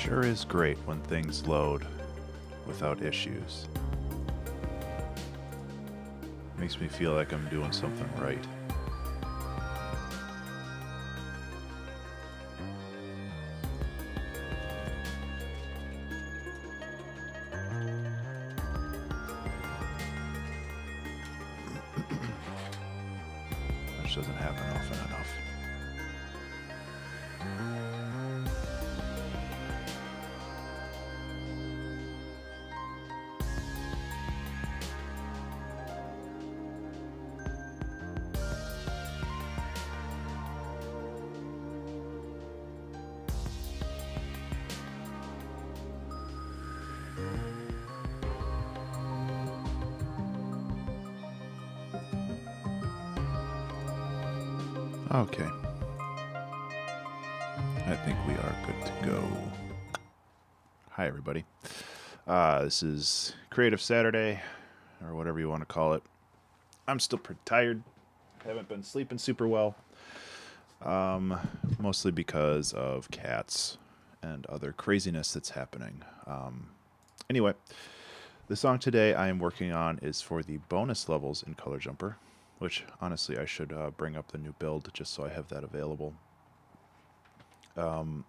Sure is great when things load without issues. Makes me feel like I'm doing something right. Which doesn't happen often enough. Okay. I think we are good to go. Hi, everybody. This is Creative Saturday, or whatever you want to call it. I'm still pretty tired. Haven't been sleeping super well. Mostly because of cats and other craziness that's happening. Anyway, the song today I am working on is for the bonus levels in Color Jumper, which honestly I should bring up the new build just so I have that available. And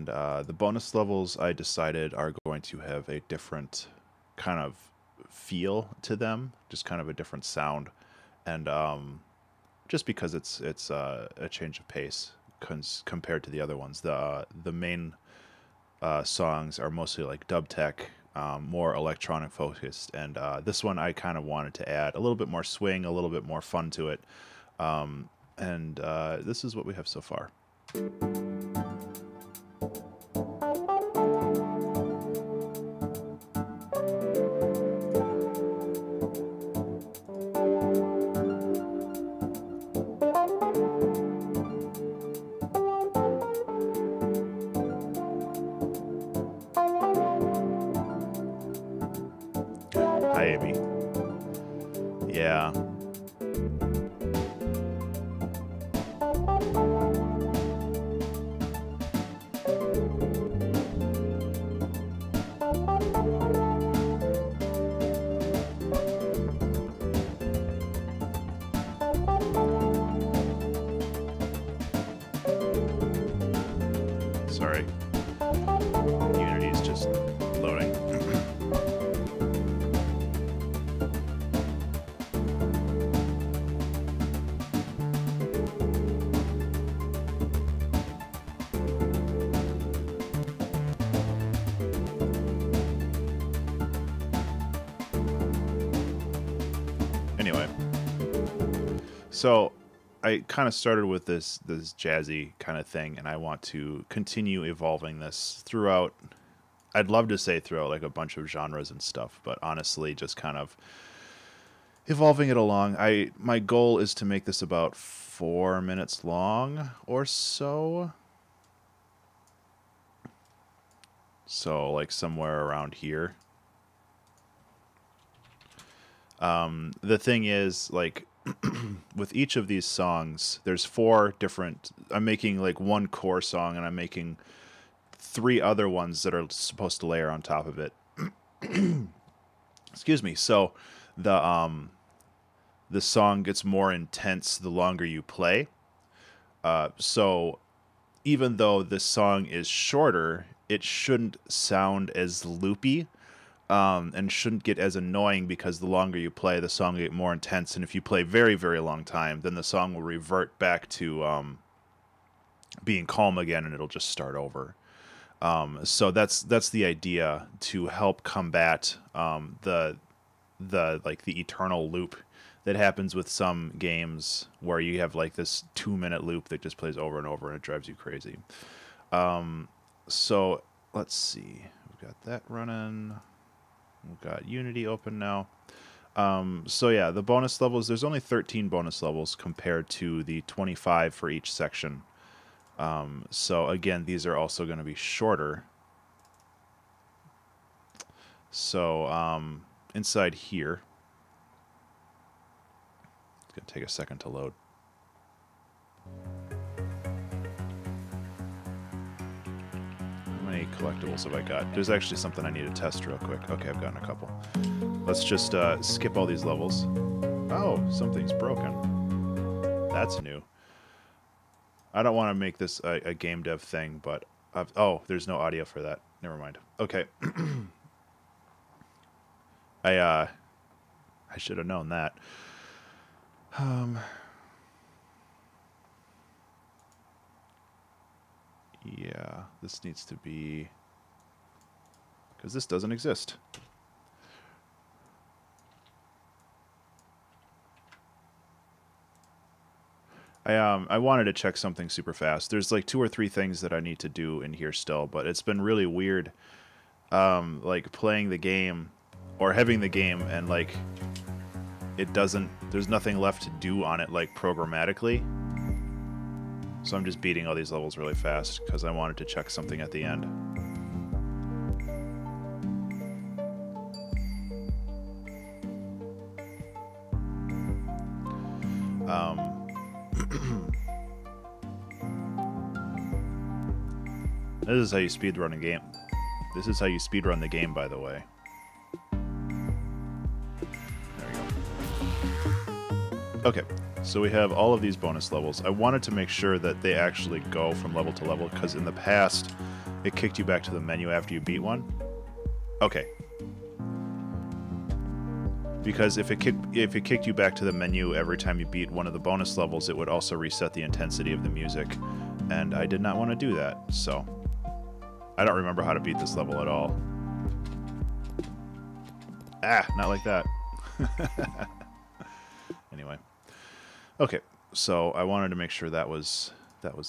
the bonus levels I decided are going to have a different kind of feel to them, just kind of a different sound, and just because it's a change of pace compared to the other ones. The main songs are mostly like dub tech, more electronic focused, and this one I kind of wanted to add a little bit more swing, a little bit more fun to it, and this is what we have so far. Hi, Amy. Yeah. Sorry. Unity's just loading. Anyway, so I kind of started with this jazzy kind of thing, and I want to continue evolving this throughout. I'd love to say throughout like a bunch of genres and stuff, but honestly, just kind of evolving it along. My goal is to make this about 4 minutes long or so. So like somewhere around here. The thing is, like, with each of these songs, there's 4 different. I'm making like one core song, and I'm making 3 other ones that are supposed to layer on top of it. Excuse me. So the song gets more intense the longer you play. So even though this song is shorter, it shouldn't sound as loopy. And shouldn't get as annoying, because the longer you play, the song will get more intense. And if you play very, very long time, then the song will revert back to being calm again, and it'll just start over. So that's the idea, to help combat the eternal loop that happens with some games, where you have like this 2-minute loop that just plays over and over, and it drives you crazy. So let's see, we've got that running. We've got Unity open now. So yeah, the bonus levels, there's only 13 bonus levels compared to the 25 for each section. So again, these are also going to be shorter. So inside here, it's going to take a second to load. collectibles have I got? There's actually something I need to test real quick. Okay, I've gotten a couple. Let's just skip all these levels. Oh, something's broken. That's new. I don't want to make this a game dev thing, but... oh, there's no audio for that. Never mind. Okay. I should have known that. Yeah, this needs to be... because this doesn't exist. I wanted to check something super fast. There's like 2 or 3 things that I need to do in here still, but it's been really weird, like playing the game or having the game and like it doesn't. There's nothing left to do on it like programmatically. So I'm just beating all these levels really fast because I wanted to check something at the end. This is how you speedrun a game. This is how you speedrun the game, by the way. There we go. Okay, so we have all of these bonus levels. I wanted to make sure that they actually go from level to level, because in the past, it kicked you back to the menu after you beat one. Okay. Because if it kicked you back to the menu every time you beat one of the bonus levels, it would also reset the intensity of the music, and I did not want to do that, so... I don't remember how to beat this level at all. Ah, not like that. Anyway. Okay, so I wanted to make sure that was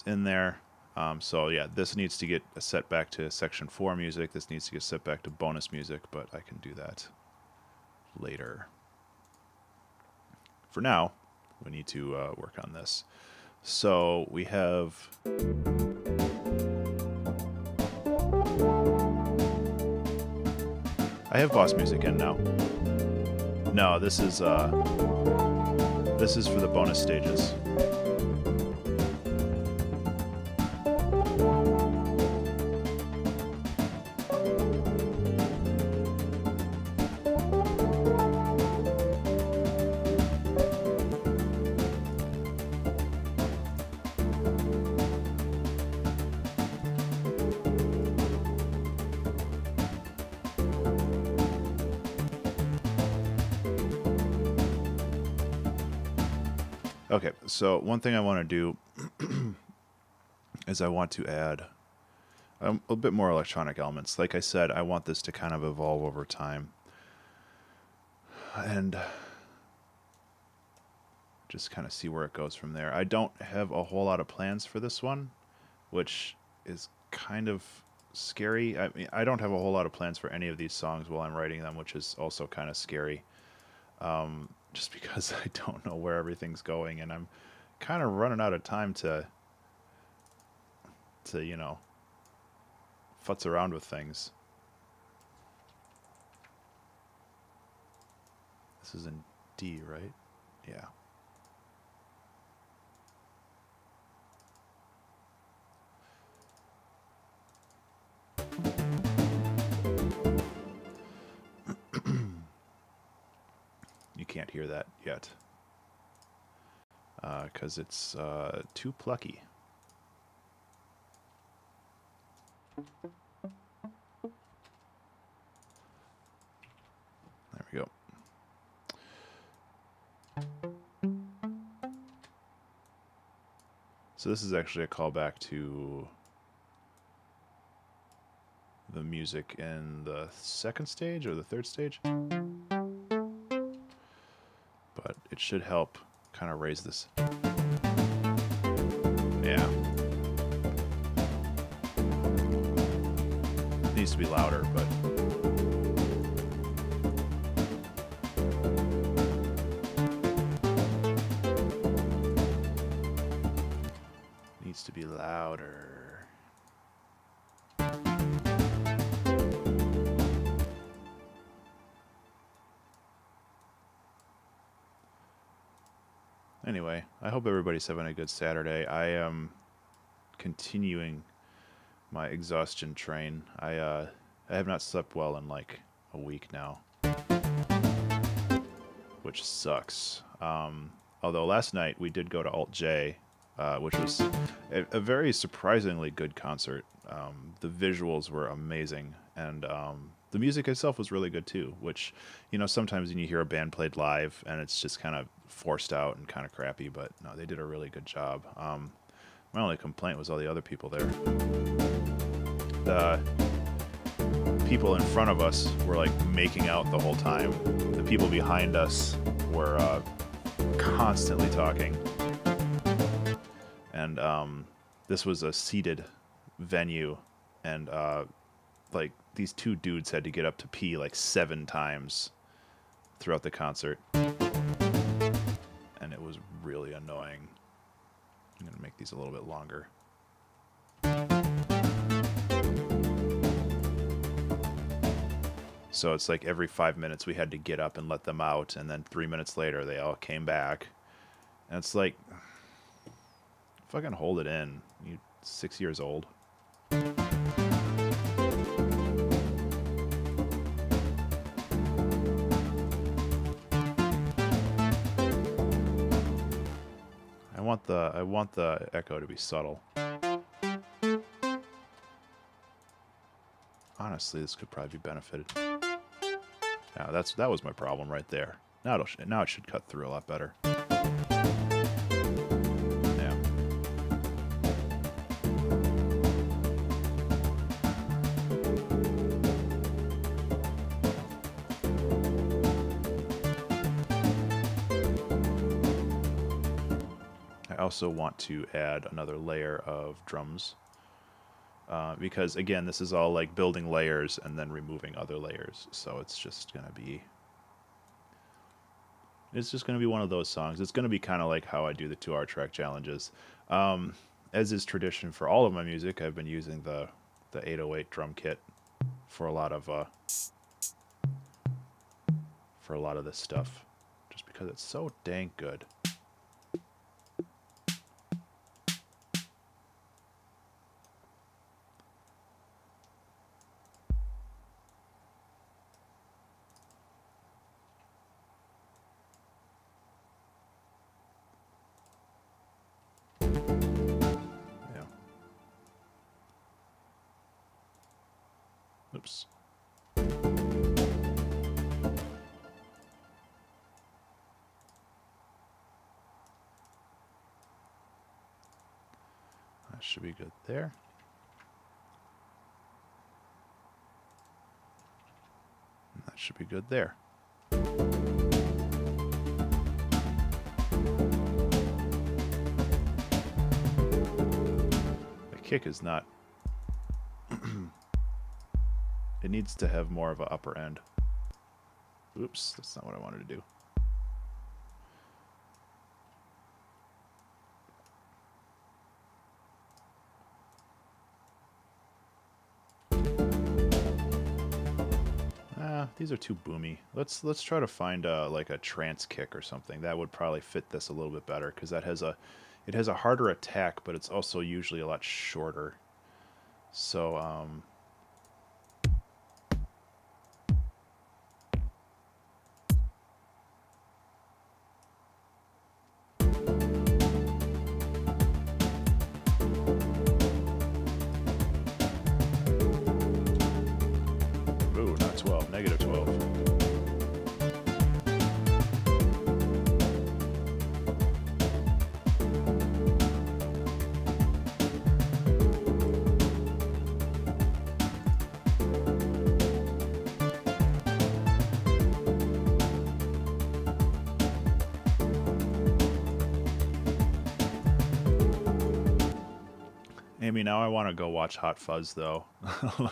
in there. So yeah, this needs to get set back to section 4 music. This needs to get set back to bonus music, but I can do that later. For now, we need to work on this. So we have... I have boss music in now. No, this is for the bonus stages. Okay, so one thing I want to do is I want to add a bit more electronic elements. Like I said, I want this to kind of evolve over time. And just kind of see where it goes from there. I don't have a whole lot of plans for this one, which is kind of scary. I mean, I don't have a whole lot of plans for any of these songs while I'm writing them, which is also kind of scary. Just because I don't know where everything's going, and I'm kind of running out of time to you know, futz around with things. This is in D, right? Yeah. You can't hear that yet, because it's too plucky. There we go. So this is actually a callback to the music in the second stage or the third stage. But it should help kind of raise this. Yeah. It needs to be louder, but... needs to be louder. Anyway, I hope everybody's having a good Saturday. I am continuing My exhaustion train. I have not slept well in like a week now, which sucks. Although last night we did go to Alt J, which was a very surprisingly good concert. The visuals were amazing, and the music itself was really good too, which, you know, sometimes when you hear a band played live and it's just kind of forced out and kind of crappy, but no, they did a really good job. My only complaint was all the other people there. The people in front of us were like making out the whole time. The people behind us were constantly talking. And this was a seated venue, and like these two dudes had to get up to pee like 7 times throughout the concert, and it was really annoying. I'm gonna make these a little bit longer. So it's like every 5 minutes we had to get up and let them out, and then 3 minutes later they all came back, and it's like, fucking hold it in. You're 6 years old. I want the echo to be subtle. Honestly, this could probably be benefited. Yeah, that was my problem right there. Now it should cut through a lot better. Yeah. I also want to add another layer of drums. Because again, this is all like building layers and then removing other layers, so it's just gonna be one of those songs. It's gonna be kind of like how I do the 2-hour track challenges. As is tradition for all of my music, I've been using the 808 drum kit for a lot of this stuff, just because it's so dang good. Oops. That should be good there. And that should be good there. The kick is not... It needs to have more of an upper end. Oops, that's not what I wanted to do. These are too boomy. Let's try to find like a trance kick or something. That would probably fit this a little bit better, because it has a harder attack, but it's also usually a lot shorter. So Amy, now I want to go watch Hot Fuzz, though.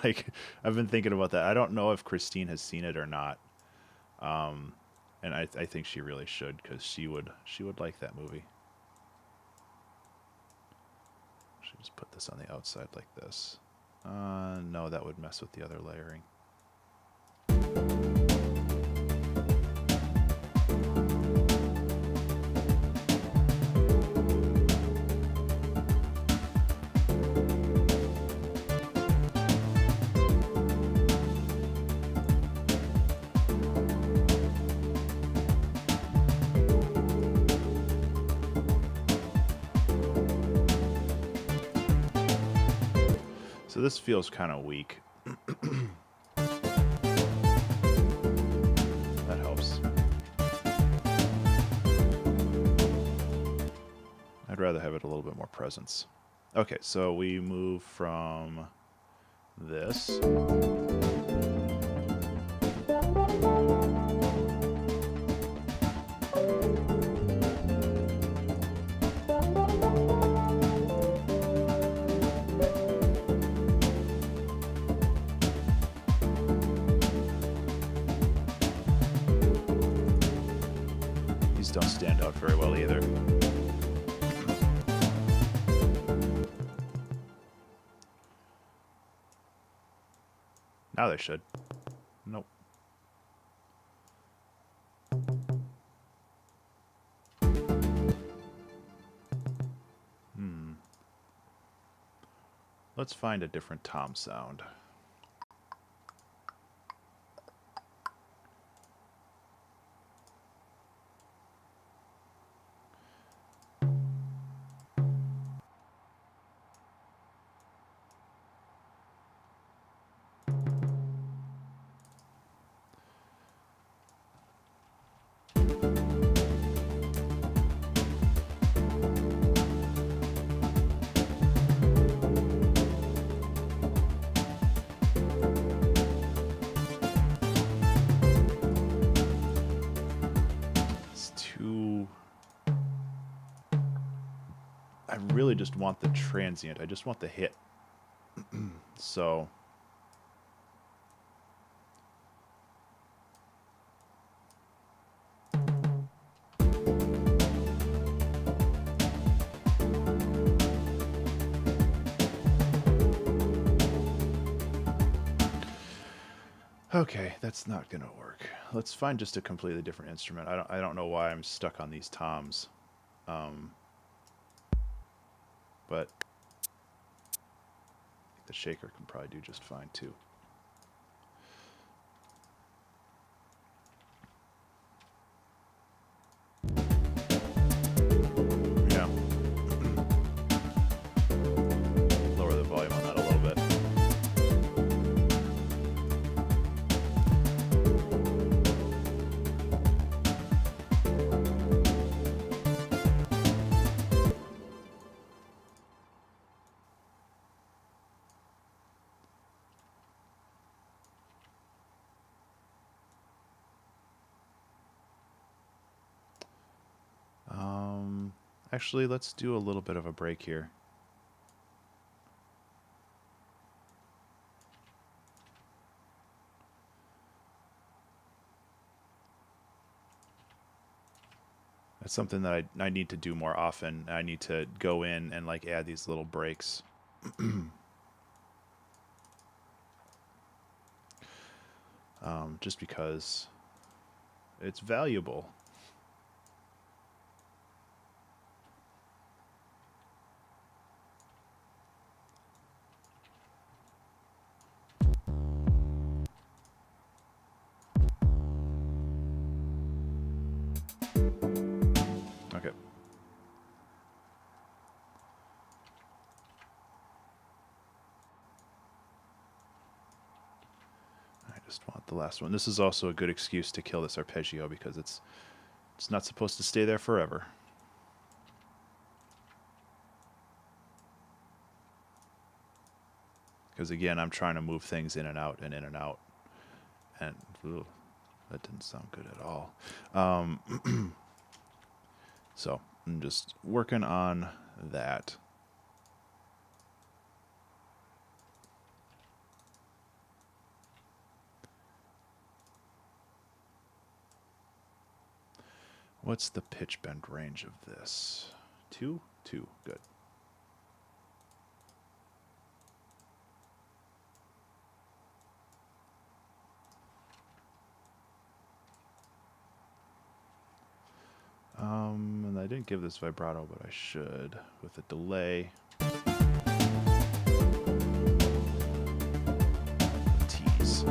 Like, I've been thinking about that. I don't know if Christine has seen it or not. And I think she really should, because she would like that movie. Should just put this on the outside like this. No, that would mess with the other layering. So this feels kind of weak. That helps. I'd rather have it a little bit more presence. Okay, so we move from this. These don't stand out very well either. Now they should. Nope. Let's find a different tom sound. I really just want the transient. I just want the hit. So okay, that's not gonna work. Let's find just a completely different instrument. I don't know why I'm stuck on these toms. But I think the shaker can probably do just fine too. Yeah. Lower the volume on that a little bit. Actually, let's do a little bit of a break here. That's something that I need to do more often. I need to go in and like add these little breaks. Just because it's valuable. Okay. I just want the last one. This is also a good excuse to kill this arpeggio because it's not supposed to stay there forever. Because again, I'm trying to move things in and out and in and out. And ugh, that didn't sound good at all. So I'm just working on that. What's the pitch bend range of this? 2? 2, good. And I didn't give this vibrato, but I should with a delay. Tease.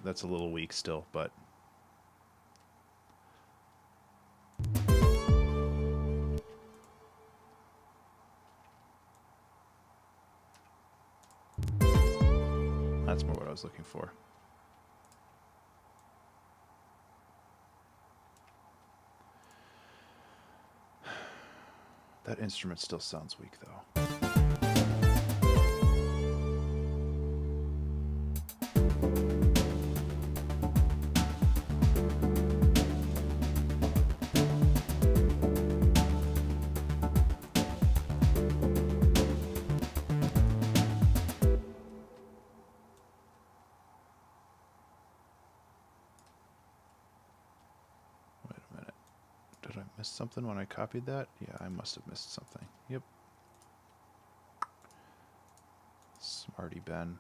that's a little weak still, but that's more what I was looking for. That instrument still sounds weak, though. Missed something when I copied that? Yeah, I must have missed something. Yep. Smarty Ben.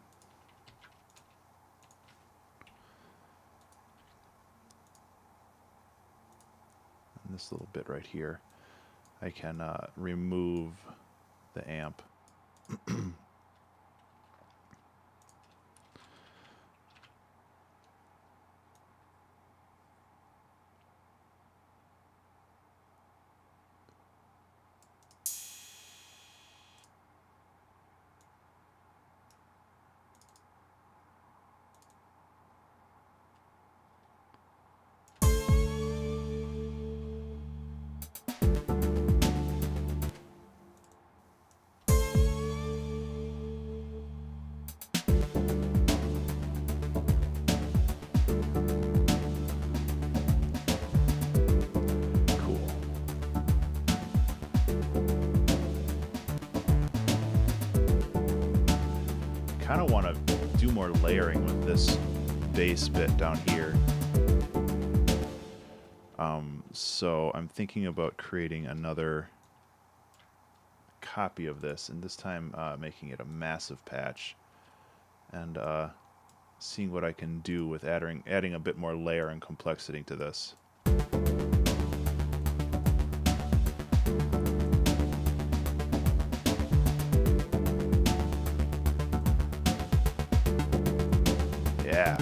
And this little bit right here, I can remove the amp. I kind of want to do more layering with this bass bit down here. So I'm thinking about creating another copy of this, and this time making it a massive patch, and seeing what I can do with adding a bit more layer and complexity to this. Yeah.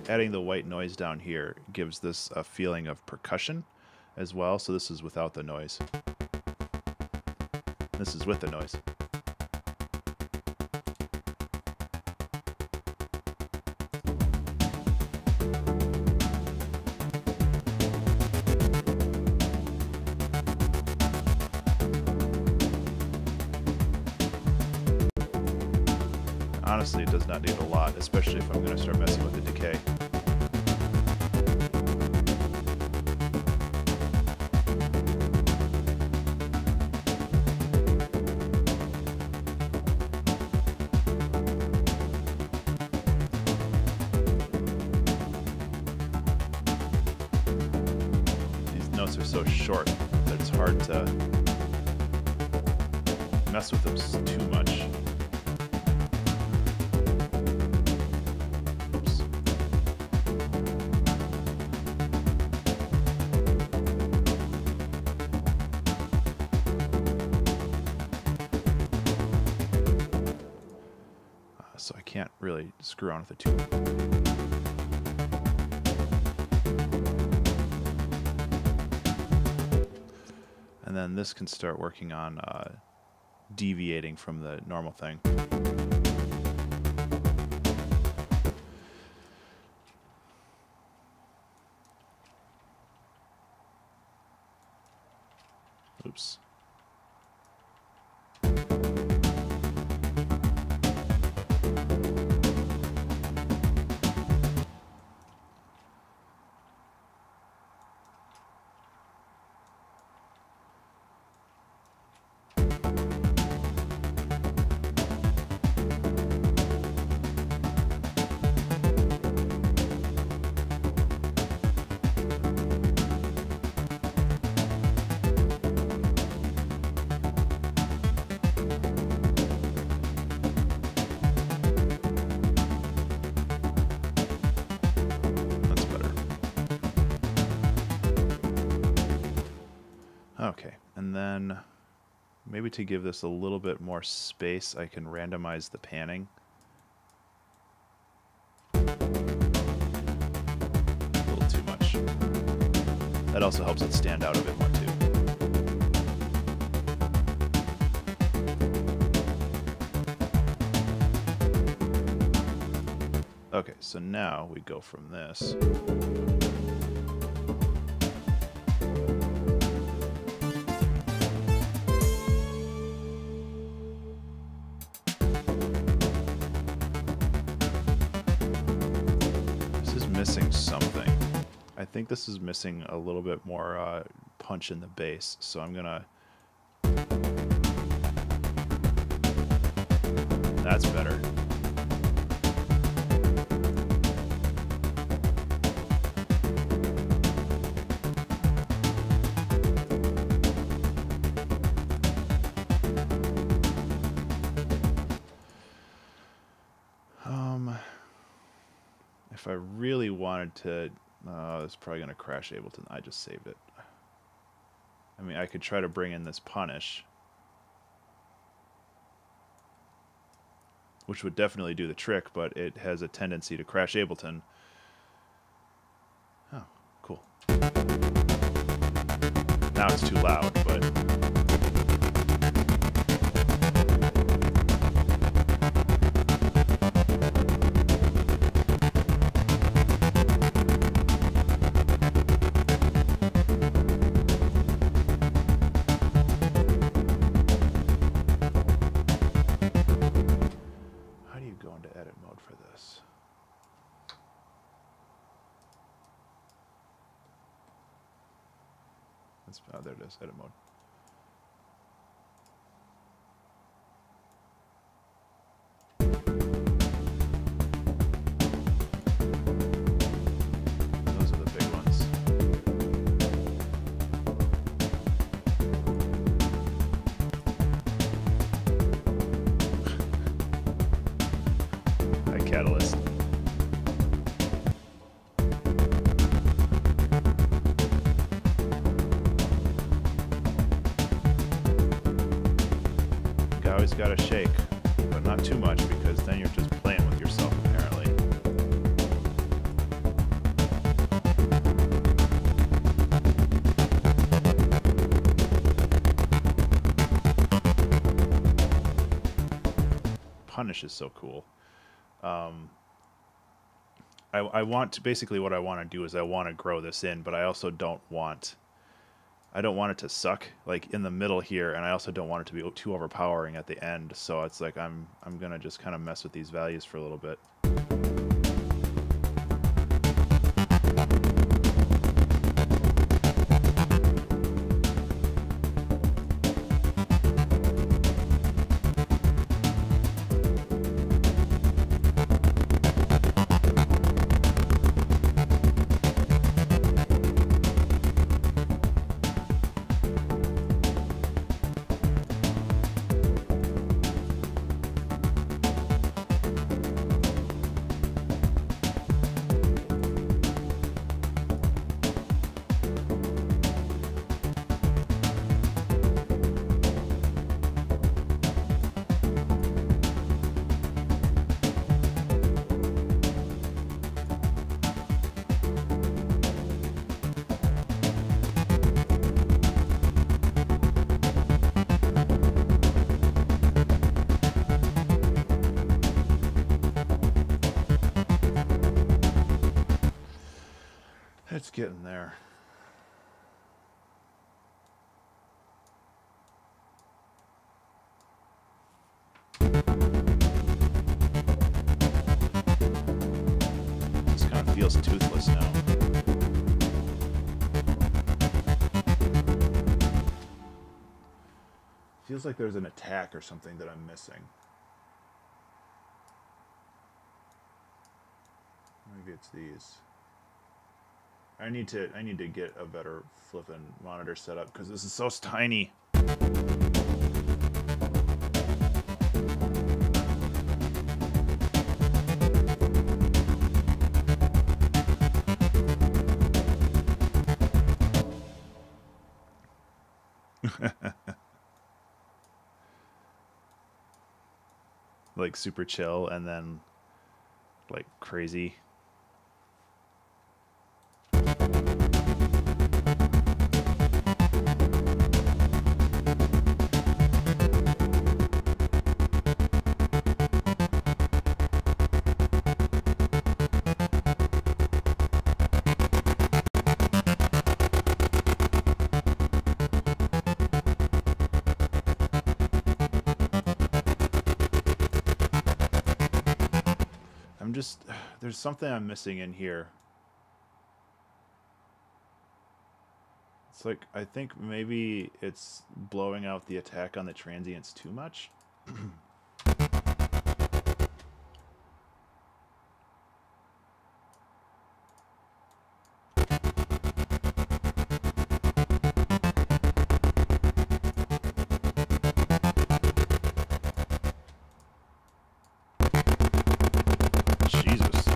Adding the white noise down here gives this a feeling of percussion as well. So this is without the noise. This is with the noise. Honestly, it does not need a lot, especially if I'm going to start messing with the decay. These notes are so short that it's hard to mess with them too much. So I can't really screw on with the tube. And then this can start working on deviating from the normal thing. Oops. And then maybe to give this a little bit more space, I can randomize the panning. A little too much. That also helps it stand out a bit more too. Okay, so now we go from this. This is missing something. I think this is missing a little bit more punch in the bass, so I'm gonna... That's better. If I really wanted to, it's probably going to crash Ableton. I just saved it. I mean, I could try to bring in this punish, which would definitely do the trick, but it has a tendency to crash Ableton. Oh, cool. Now it's too loud, but... Oh, there it is, edit mode. Those are the big ones. Hi, Catalyst. Always gotta shake, but not too much because then you're just playing with yourself apparently. Punish is so cool. I want to, basically what I want to do is I want to grow this in, but I also don't want it to suck like in the middle here, and I also don't want it to be too overpowering at the end. So it's like I'm gonna just kind of mess with these values for a little bit. It's getting there. This kind of feels toothless now. Feels like there's an attack or something that I'm missing. Maybe it's these. I need to get a better flippin' monitor setup because this is so tiny. Like super chill and then like crazy. There's something I'm missing in here. It's like, I think maybe it's blowing out the attack on the transients too much. Jesus.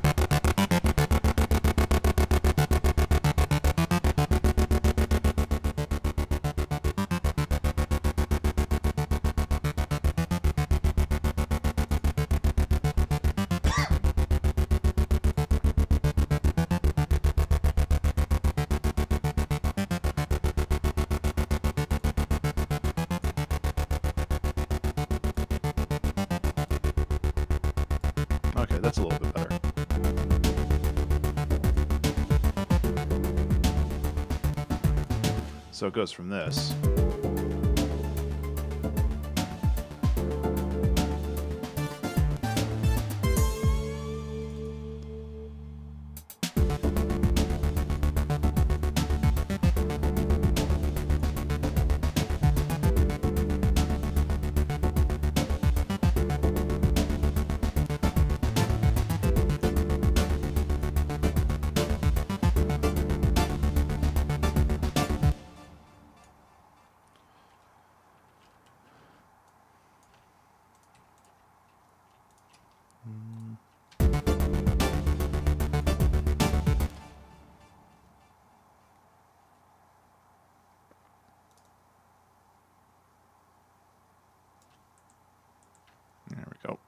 Okay, that's a little bit better. So it goes from this. There we go.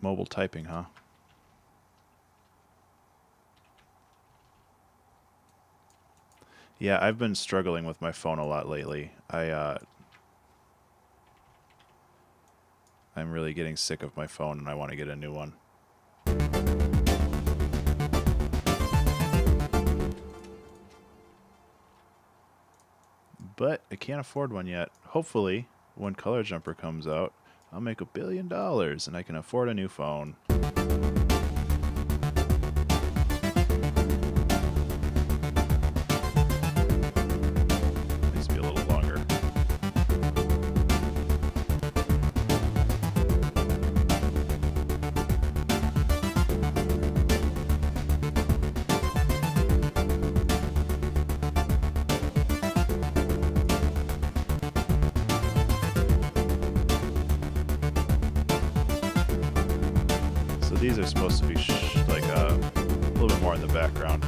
Mobile typing, huh? Yeah, I've been struggling with my phone a lot lately. I'm really getting sick of my phone and I want to get a new one. But I can't afford one yet. Hopefully, when Color Jumper comes out, I'll make $1 billion and I can afford a new phone. Needs to be a little longer. These are supposed to be like a little bit more in the background.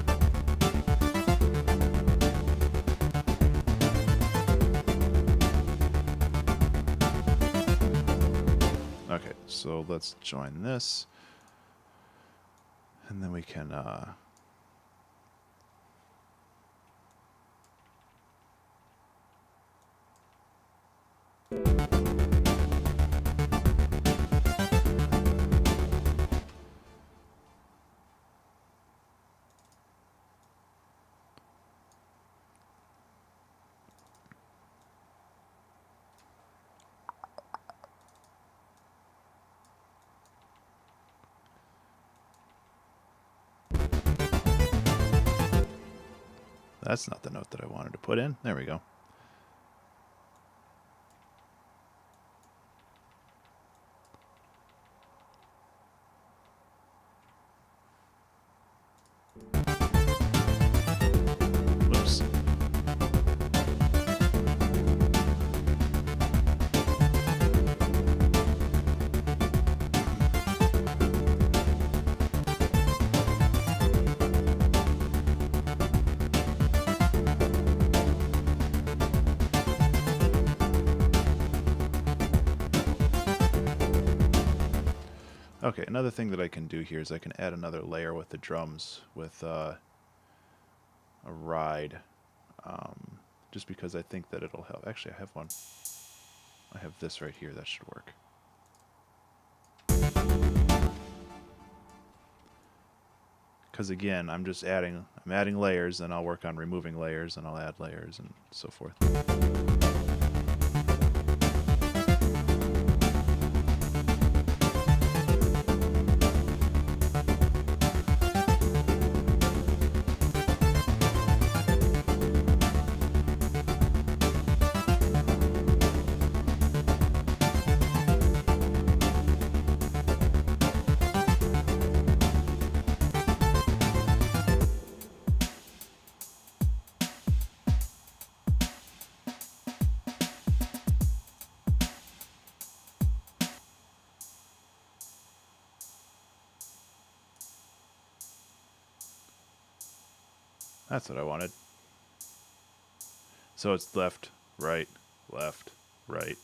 Okay, so let's join this. And then we can that's not the note that I wanted to put in. There we go. Whoops. Okay, another thing that I can do here is I can add another layer with the drums with a ride, just because I think that it'll help. Actually, I have one. I have this right here. That should work. Because again, I'm adding layers, and I'll work on removing layers, and I'll add layers, and so forth. That's what I wanted. So it's left, right, left, right.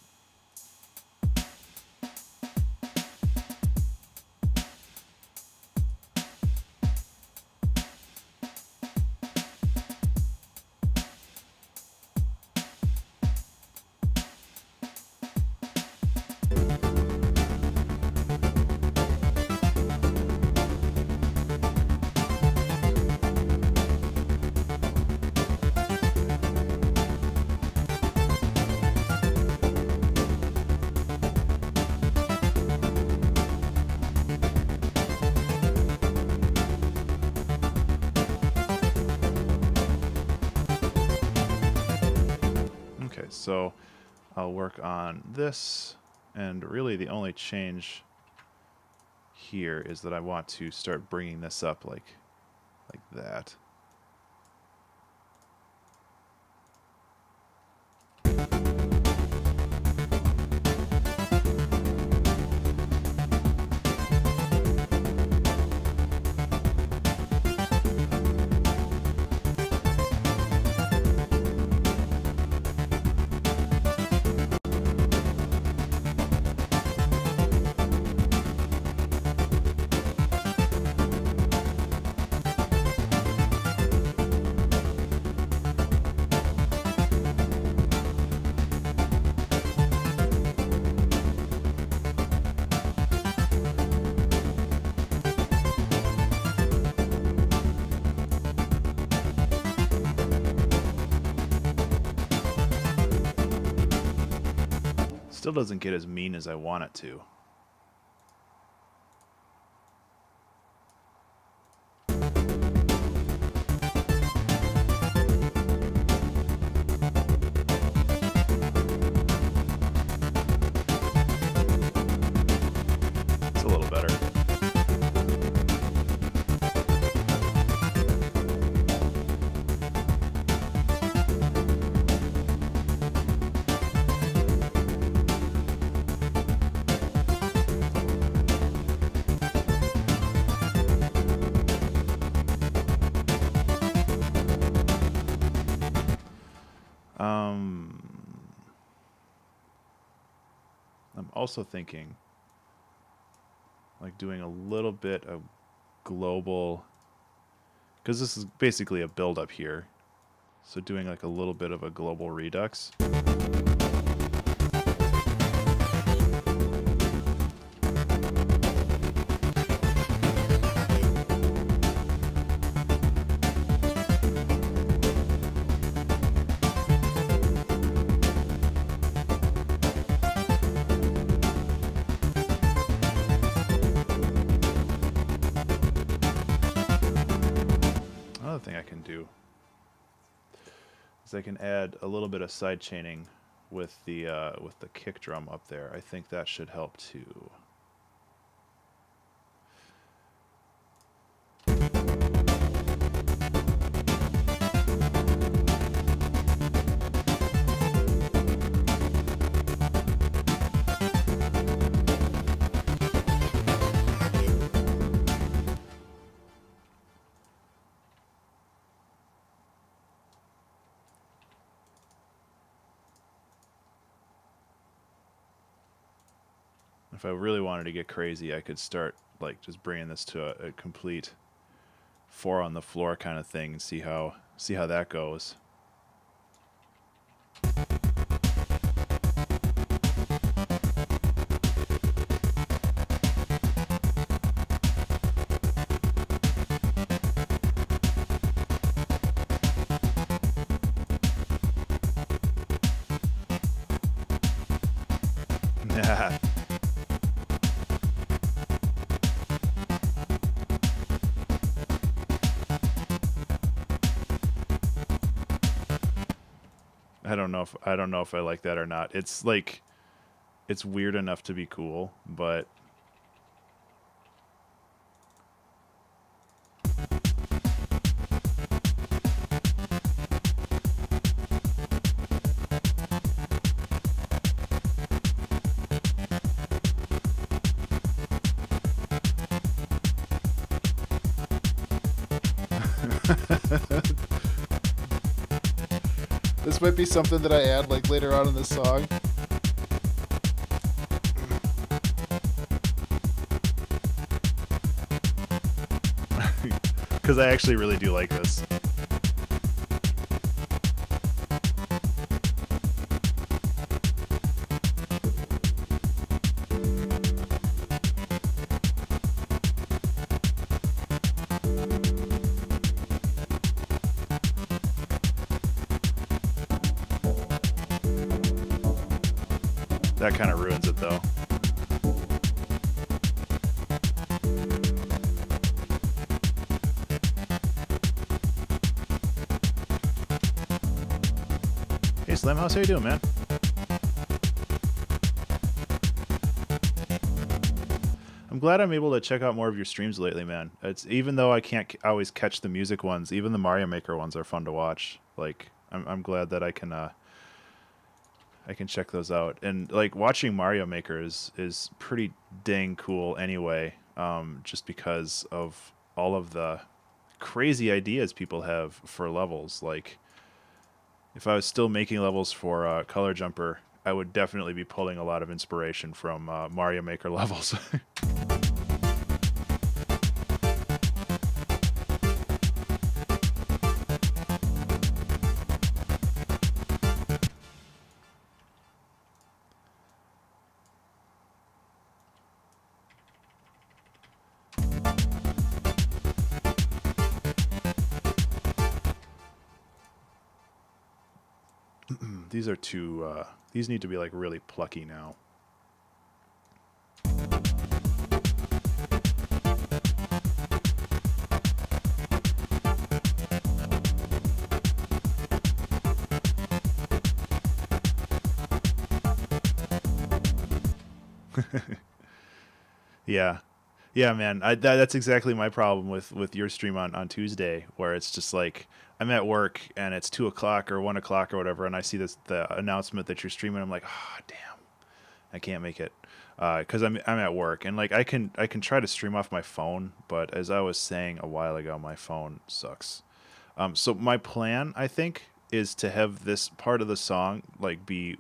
Okay, so I'll work on this, and really the only change here is that I want to start bringing this up like that. Still doesn't get as mean as I want it to. It's a little better. I'm also thinking like doing a little bit of global, because this is basically a build up here. So doing like a little bit of a global redux. Another thing I can do is I can add a little bit of side chaining with the kick drum up there. I think that should help too. If I really wanted to get crazy, I could start like just bringing this to a complete 4 on the floor kind of thing and see how that goes. I don't know if I like that or not. It's like, it's weird enough to be cool, but this might be something that I add like later on in the song. Because I actually really do like this. That kind of ruins it, though. Hey, Slimhouse, how you doing, man? I'm glad I'm able to check out more of your streams lately, man. It's even though I can't always catch the music ones, even the Mario Maker ones are fun to watch. Like, I'm glad that I can check those out. And like watching Mario Maker is pretty dang cool anyway, just because of all of the crazy ideas people have for levels. Like, if I was still making levels for Color Jumper, I would definitely be pulling a lot of inspiration from Mario Maker levels. These are too, these need to be like really plucky now. Yeah. Yeah, man. That's exactly my problem with your stream on Tuesday, where it's just like, I'm at work and it's 2 o'clock or 1 o'clock or whatever, and I see the announcement that you're streaming. I'm like, oh, damn, I can't make it, because I'm at work, and like I can try to stream off my phone, but as I was saying a while ago, my phone sucks. So my plan, I think, is to have this part of the song like be,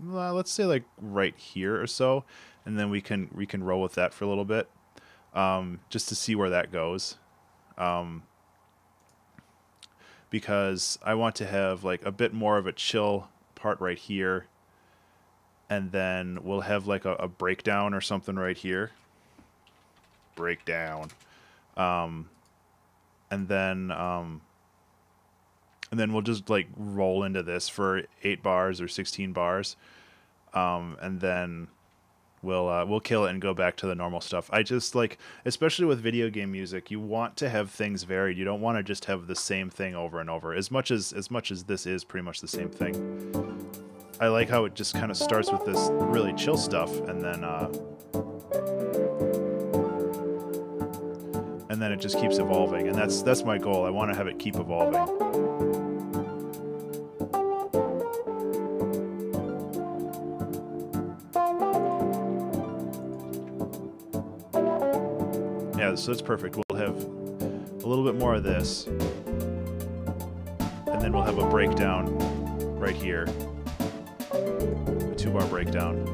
let's say like right here or so, and then we can roll with that for a little bit, just to see where that goes. Because I want to have like a bit more of a chill part right here, and then we'll have like a breakdown or something right here. Breakdown. And then we'll just like roll into this for 8 bars or 16 bars. And then we'll kill it and go back to the normal stuff. I just like, especially with video game music, you want to have things varied. You don't want to just have the same thing over and over. As much as this is pretty much the same thing. I like how it just kind of starts with this really chill stuff, and then it just keeps evolving. And that's my goal. I want to have it keep evolving. Yeah, so that's perfect. We'll have a little bit more of this, and then we'll have a breakdown right here, a 2-bar breakdown.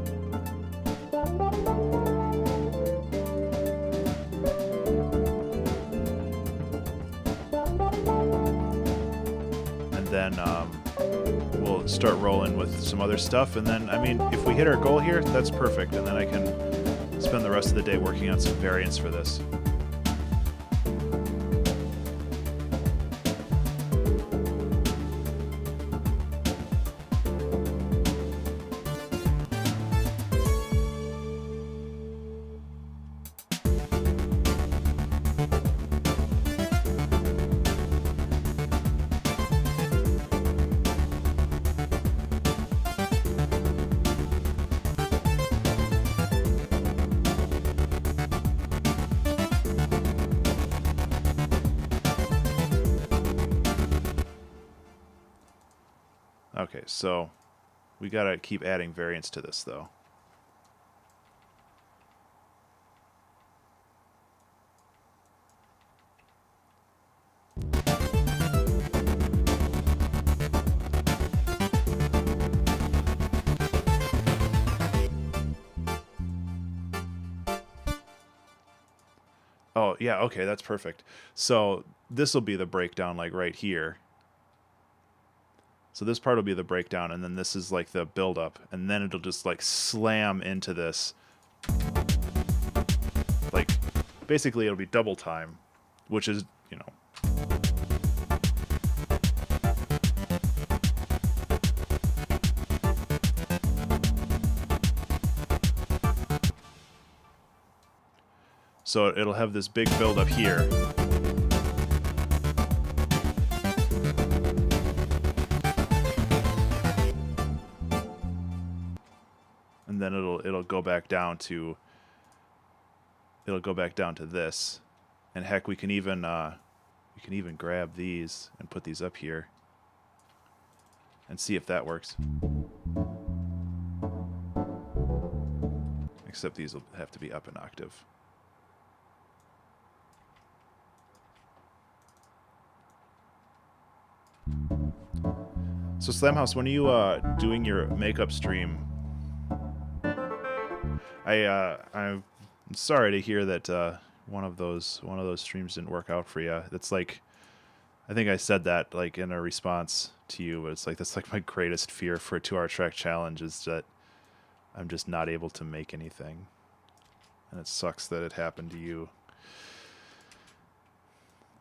then we'll start rolling with some other stuff. And then, I mean, if we hit our goal here, that's perfect. And then I can spend the rest of the day working on some variants for this. Okay, so we gotta keep adding variants to this, though. Oh, yeah, okay, that's perfect. So this will be the breakdown, like right here. So this part will be the breakdown, and then this is like the build-up, and then it'll just like slam into this. Like, basically it'll be double time, which is, you know. So it'll have this big build-up here. And then it'll go back down to this, and heck, we can even grab these and put these up here and see if that works. Except these will have to be up an octave. So Slamhouse, when are you doing your makeup stream? I'm sorry to hear that one of those streams didn't work out for you. It's like, I think I said that like in a response to you, but it's like that's like my greatest fear for a 2-hour track challenge is that I'm just not able to make anything, and it sucks that it happened to you.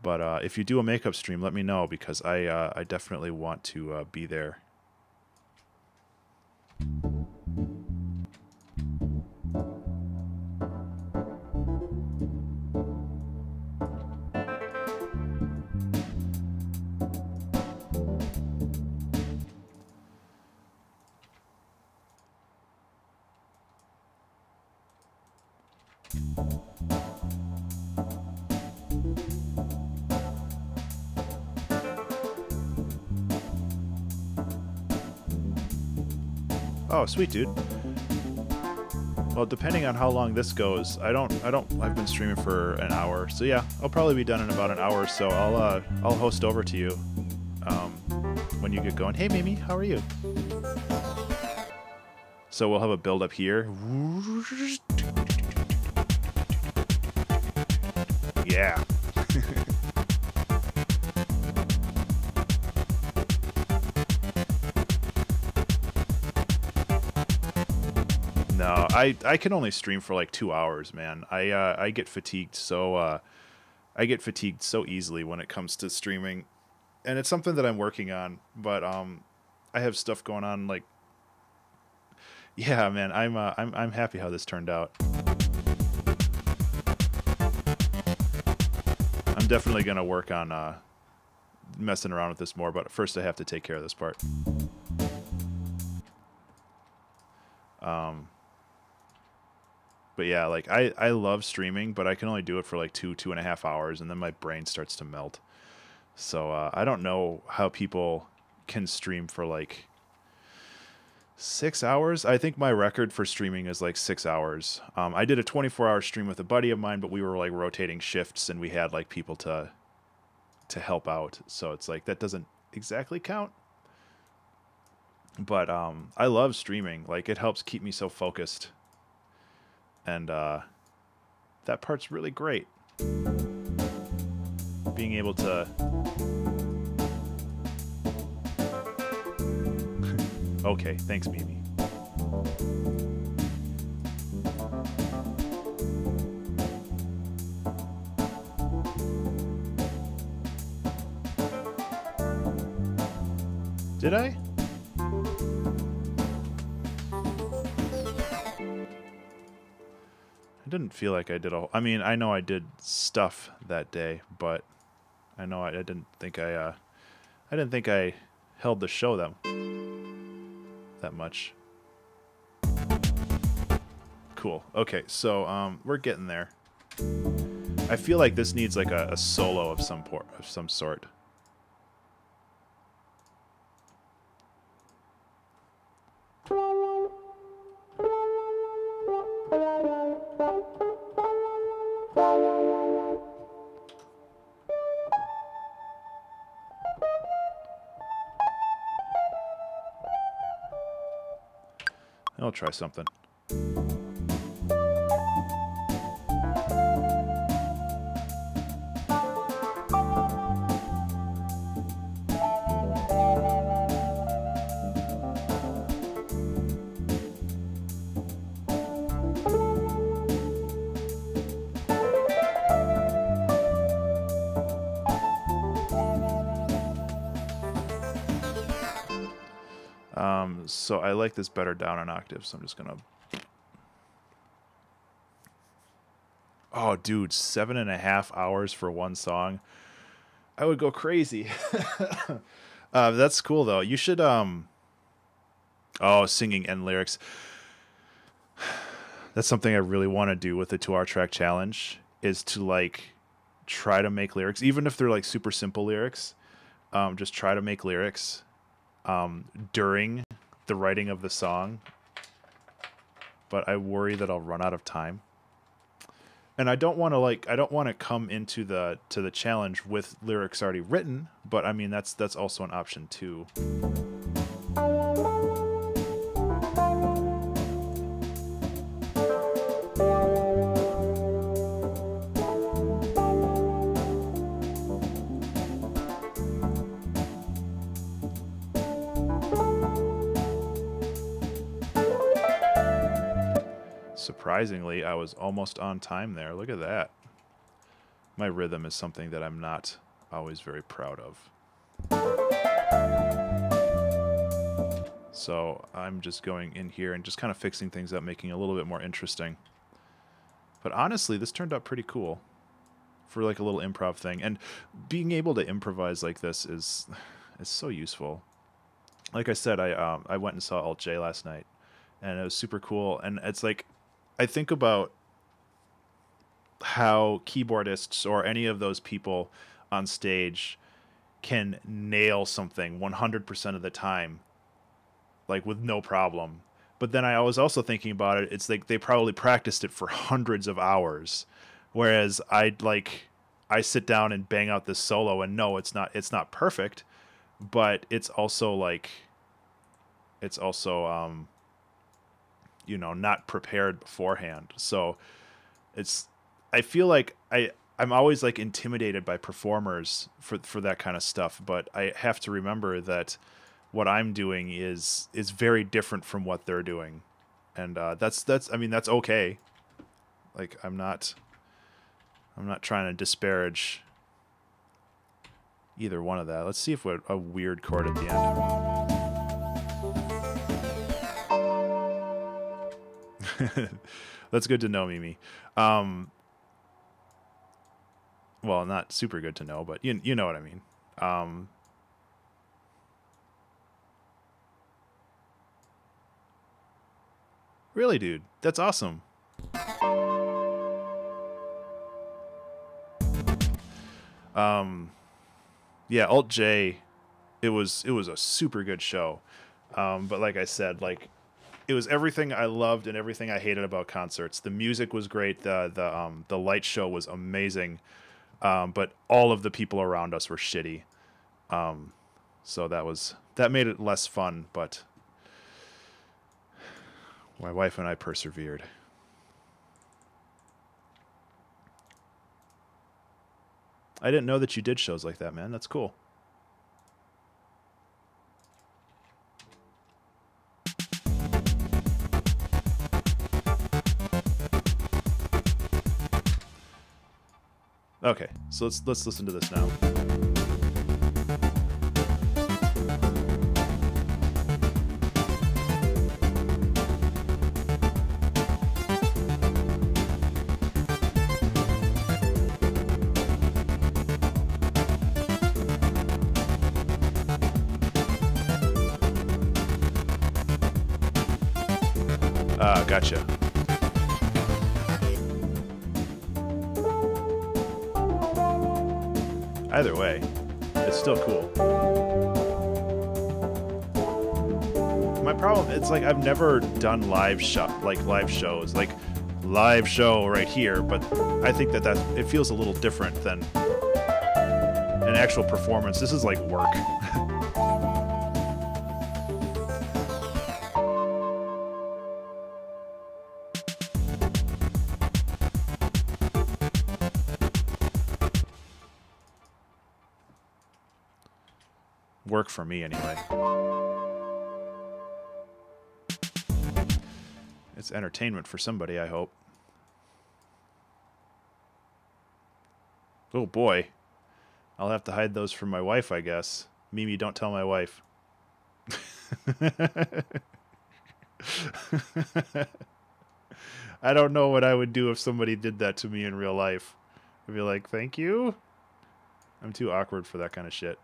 But if you do a makeup stream, let me know, because I definitely want to be there. Oh, sweet, dude. Well, depending on how long this goes, I've been streaming for an hour, so yeah, I'll probably be done in about an hour. So I'll host over to you when you get going. Hey, Mimi, how are you? So we'll have a build up here. Yeah. No, I can only stream for like 2 hours, man. I get fatigued so easily when it comes to streaming, and it's something that I'm working on. But I have stuff going on. Like, yeah, man, I'm happy how this turned out. I'm definitely gonna work on messing around with this more, but first I have to take care of this part. But yeah, like I love streaming, but I can only do it for like 2.5 hours, and then my brain starts to melt. So I don't know how people can stream for like 6 hours. I think my record for streaming is like 6 hours. I did a 24-hour stream with a buddy of mine, but we were like rotating shifts, and we had like people to help out. So it's like that doesn't exactly count. But I love streaming. Like, it helps keep me so focused. And that part's really great. Being able to Okay, thanks, Mimi. Did I? I didn't feel like I did I mean, I know I did stuff that day, but I know I didn't think I didn't think I held the show that much. Cool. Okay, so we're getting there. I feel like this needs like a solo of some sort. I'll try something. So I like this better down an octave, so I'm just gonna... Oh, dude, 7.5 hours for one song. I would go crazy. That's cool, though. You should, Oh, singing and lyrics. That's something I really want to do with the 2-hour track challenge, is to, like, try to make lyrics, even if they're, like, super simple lyrics. Just try to make lyrics during the writing of the song, but I worry that I'll run out of time. And I don't want to come into the challenge with lyrics already written, but I mean that's also an option too. Surprisingly, I was almost on time there. Look at that. My rhythm is something that I'm not always very proud of. So I'm just going in here and just kind of fixing things up, making it a little bit more interesting. But honestly, this turned out pretty cool for like a little improv thing. And being able to improvise like this is so useful. Like I said, I went and saw Alt J last night, and it was super cool. And it's like, I think about how keyboardists or any of those people on stage can nail something 100% of the time, like with no problem. But then I was also thinking about it, it's like they probably practiced it for hundreds of hours, whereas I sit down and bang out this solo, and no, it's not perfect, but it's also like, you know, not prepared beforehand. So I feel like I'm always like intimidated by performers for that kind of stuff, but I have to remember that what I'm doing is very different from what they're doing. And that's I mean, that's okay. Like I'm not trying to disparage either one of that. Let's see if we're a weird chord at the end. That's good to know, Mimi. Well, not super good to know, but you know what I mean. Really, dude, that's awesome. Yeah, Alt J, it was a super good show. But like I said, like, it was everything I loved and everything I hated about concerts. The music was great. The light show was amazing. But all of the people around us were shitty. So that made it less fun, but my wife and I persevered. I didn't know that you did shows like that, man. That's cool. Okay, so let's listen to this now. Gotcha. Either way, it's still cool. My problem, it's like I've never done live shows, like live show right here, but I think that it feels a little different than an actual performance. This is like work. Work for me anyway. It's entertainment for somebody, I hope. Oh boy. I'll have to hide those from my wife, I guess. Mimi, don't tell my wife. I don't know what I would do if somebody did that to me in real life. I'd be like, thank you? I'm too awkward for that kind of shit.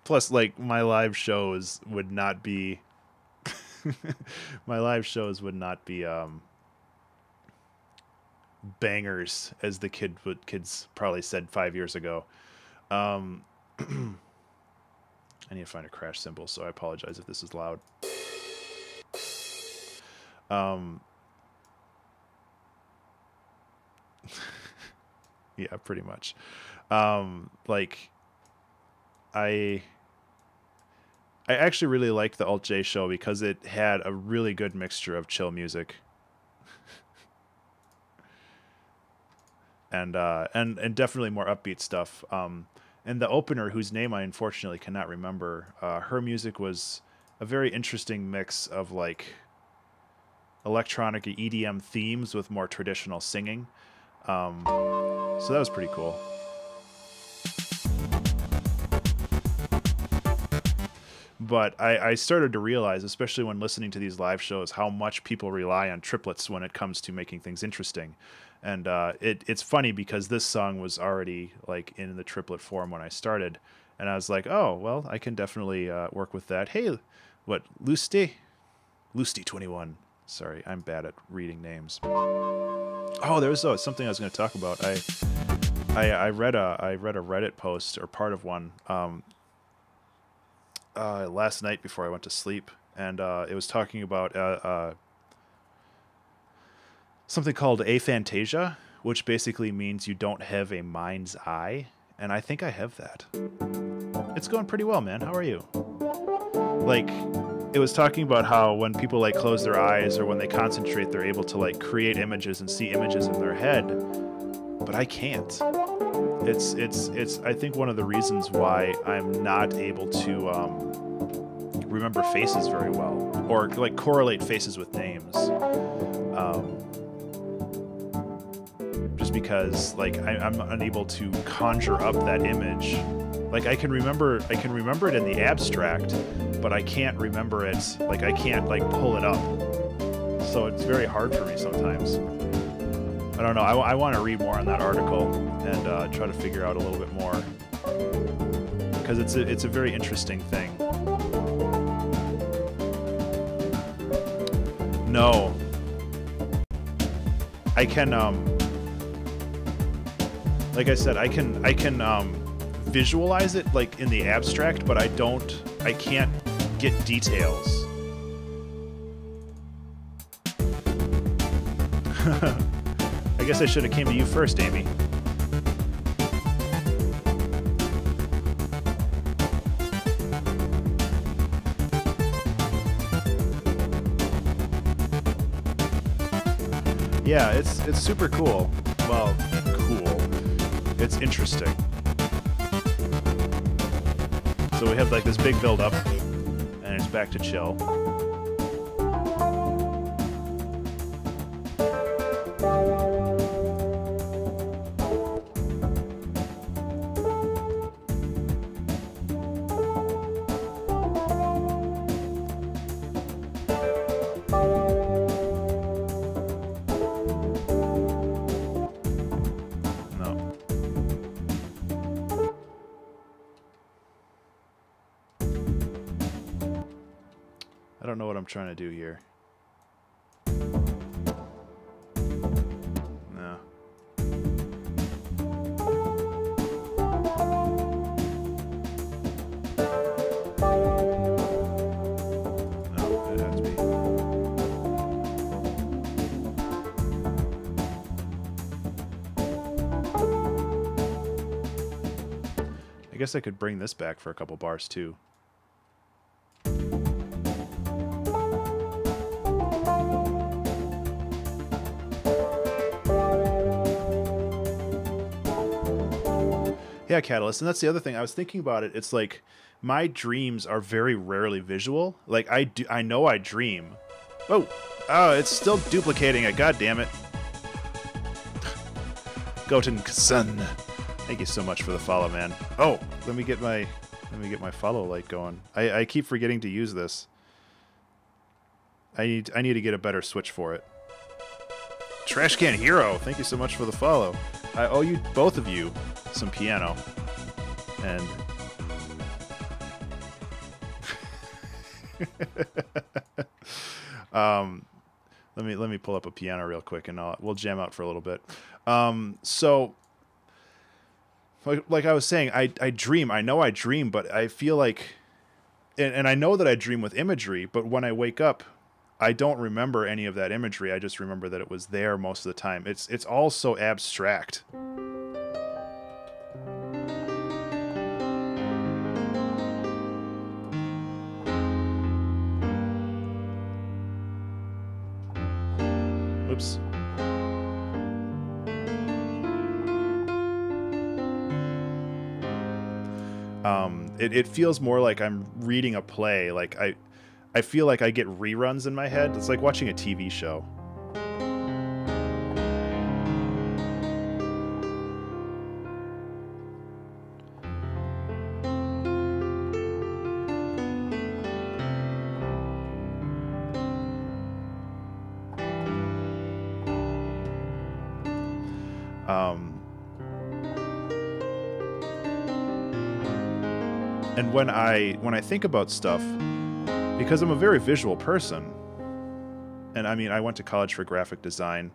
Plus, like, my live shows would not be... my live shows would not be bangers, as the kids probably said 5 years ago. I need to find a crash symbol, so I apologize if this is loud. Yeah, pretty much. Like, I actually really liked the Alt J show because it had a really good mixture of chill music. and definitely more upbeat stuff. And the opener, whose name I unfortunately cannot remember, her music was a very interesting mix of like electronic EDM themes with more traditional singing. So that was pretty cool. But I started to realize, especially when listening to these live shows, how much people rely on triplets when it comes to making things interesting. And it's funny because this song was already like in the triplet form when I started. And I was like, oh, well, I can definitely work with that. Hey, what, Lusty? Lusty21. Sorry, I'm bad at reading names. Oh, there was something I was going to talk about. I read a Reddit post, or part of one, last night before I went to sleep, and it was talking about something called aphantasia, which basically means you don't have a mind's eye, and I think I have that. It's going pretty well, man. How are you? Like, it was talking about how when people like close their eyes or when they concentrate, they're able to like create images and see images in their head, but I can't. It's I think one of the reasons why I'm not able to remember faces very well, or like correlate faces with names. Just because like I'm unable to conjure up that image. Like I can remember it in the abstract, but I can't remember it. Like I can't like pull it up. So it's very hard for me sometimes. I don't know. I want to read more on that article and try to figure out a little bit more, because it's a very interesting thing. No, I can like I said, I can visualize it like in the abstract, but I can't get details. I guess I should have came to you first, Amy. Yeah, it's super cool. Well, cool. It's interesting. So we have like this big build up, and it's back to chill. don't know what I'm trying to do here. No. No, it has to be. I guess I could bring this back for a couple bars too. Yeah, Catalyst. And that's the other thing. I was thinking about it. It's like my dreams are very rarely visual. Like I know I dream. Oh, it's still duplicating it. God damn it. Goten-san. Thank you so much for the follow, man. Oh, let me get my follow light going. I keep forgetting to use this. I need to get a better switch for it. Trash Can Hero, thank you so much for the follow. I owe you, both of you, some piano. And let me pull up a piano real quick, and we'll jam out for a little bit. So like I was saying, I dream. I know I dream, but I feel like, and I know that I dream with imagery, but when I wake up, I don't remember any of that imagery. I just remember that it was there most of the time. It's all so abstract. Oops. It feels more like I'm reading a play. Like I feel like I get reruns in my head. It's like watching a TV show. And when I think about stuff, because I'm a very visual person, and I mean, I went to college for graphic design.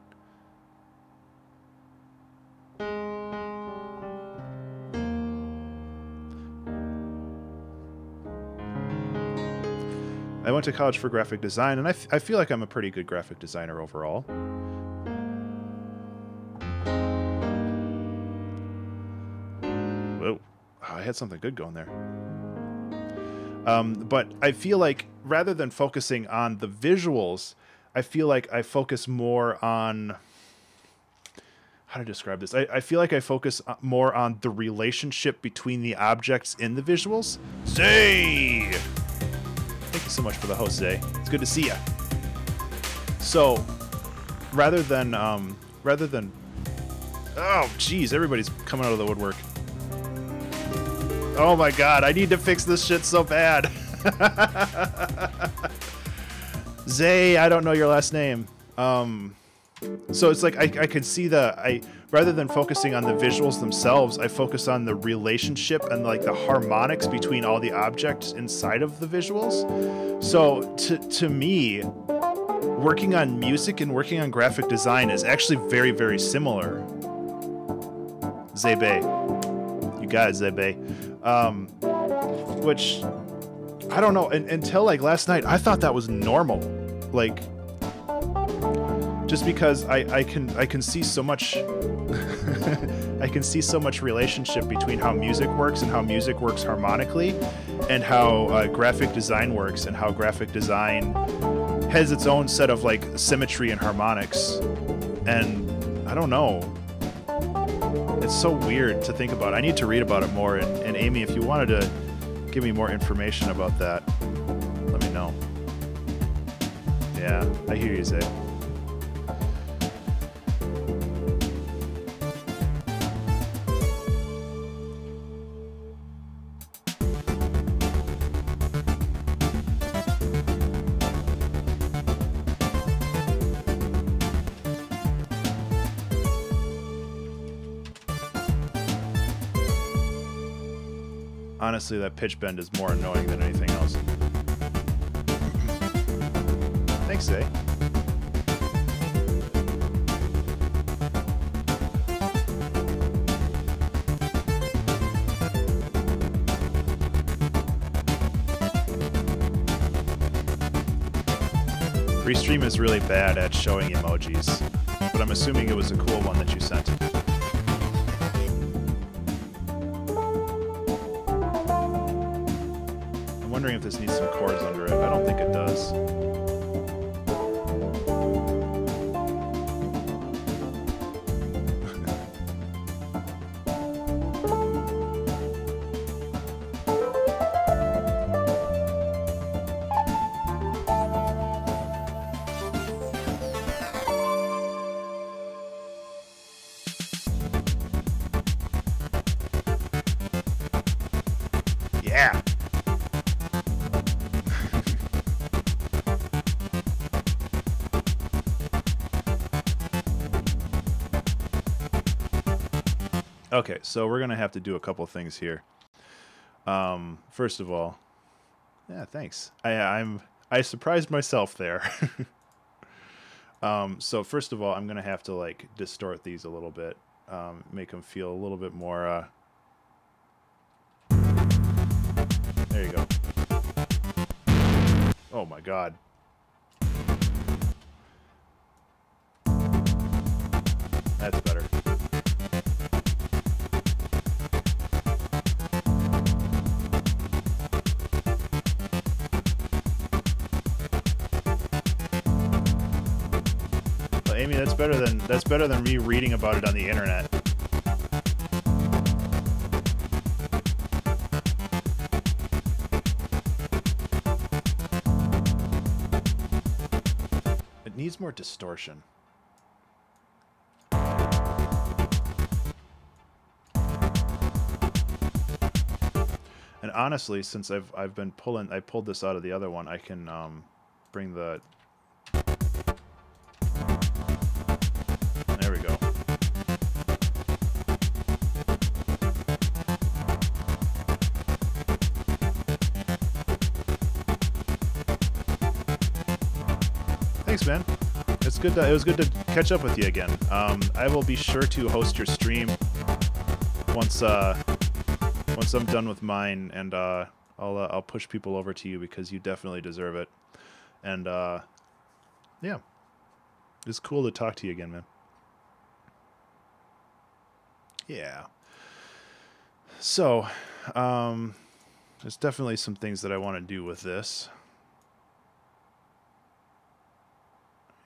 I went to college for graphic design, and I feel like I'm a pretty good graphic designer overall. Whoa, I had something good going there. But I feel like rather than focusing on the visuals, I feel like I focus more on... How to describe this? I feel like I focus more on the relationship between the objects in the visuals. Zay! Thank you so much for the host, Zay. It's good to see ya. So, rather than... Oh, jeez, everybody's coming out of the woodwork. Oh my god, I need to fix this shit so bad. Zay, I don't know your last name. So it's like I could see rather than focusing on the visuals themselves, I focus on the relationship and like the harmonics between all the objects inside of the visuals. So to me, working on music and working on graphic design is actually very, very similar. Zebe. You got it, Zebe. Which, I don't know, until like last night, I thought that was normal. Like, just because I can see so much, I can see so much relationship between how music works and how music works harmonically, and how graphic design works, and how graphic design has its own set of like symmetry and harmonics. And I don't know. It's so weird to think about. I need to read about it more. And Amy, if you wanted to give me more information about that, let me know. Yeah, I hear you, Zay. Honestly, that pitch bend is more annoying than anything else. Thanks, Zay. Restream is really bad at showing emojis, but I'm assuming it was a cool one that you sent. I'm wondering if this needs some chords under it. I don't think it does. Yeah. Okay, so we're gonna have to do a couple things here. First of all, yeah, thanks. I surprised myself there. So first of all, I'm gonna have to like distort these a little bit, make them feel a little bit more. There you go. Oh my God. That's better. Well, Amy, that's better than me reading about it on the internet. Needs more distortion. And honestly, since I pulled this out of the other one, I can bring the. There we go. Thanks, man. It's good. It was good to catch up with you again. I will be sure to host your stream once I'm done with mine, and I'll push people over to you because you definitely deserve it. And yeah, it's cool to talk to you again, man. Yeah. So there's definitely some things that I want to do with this.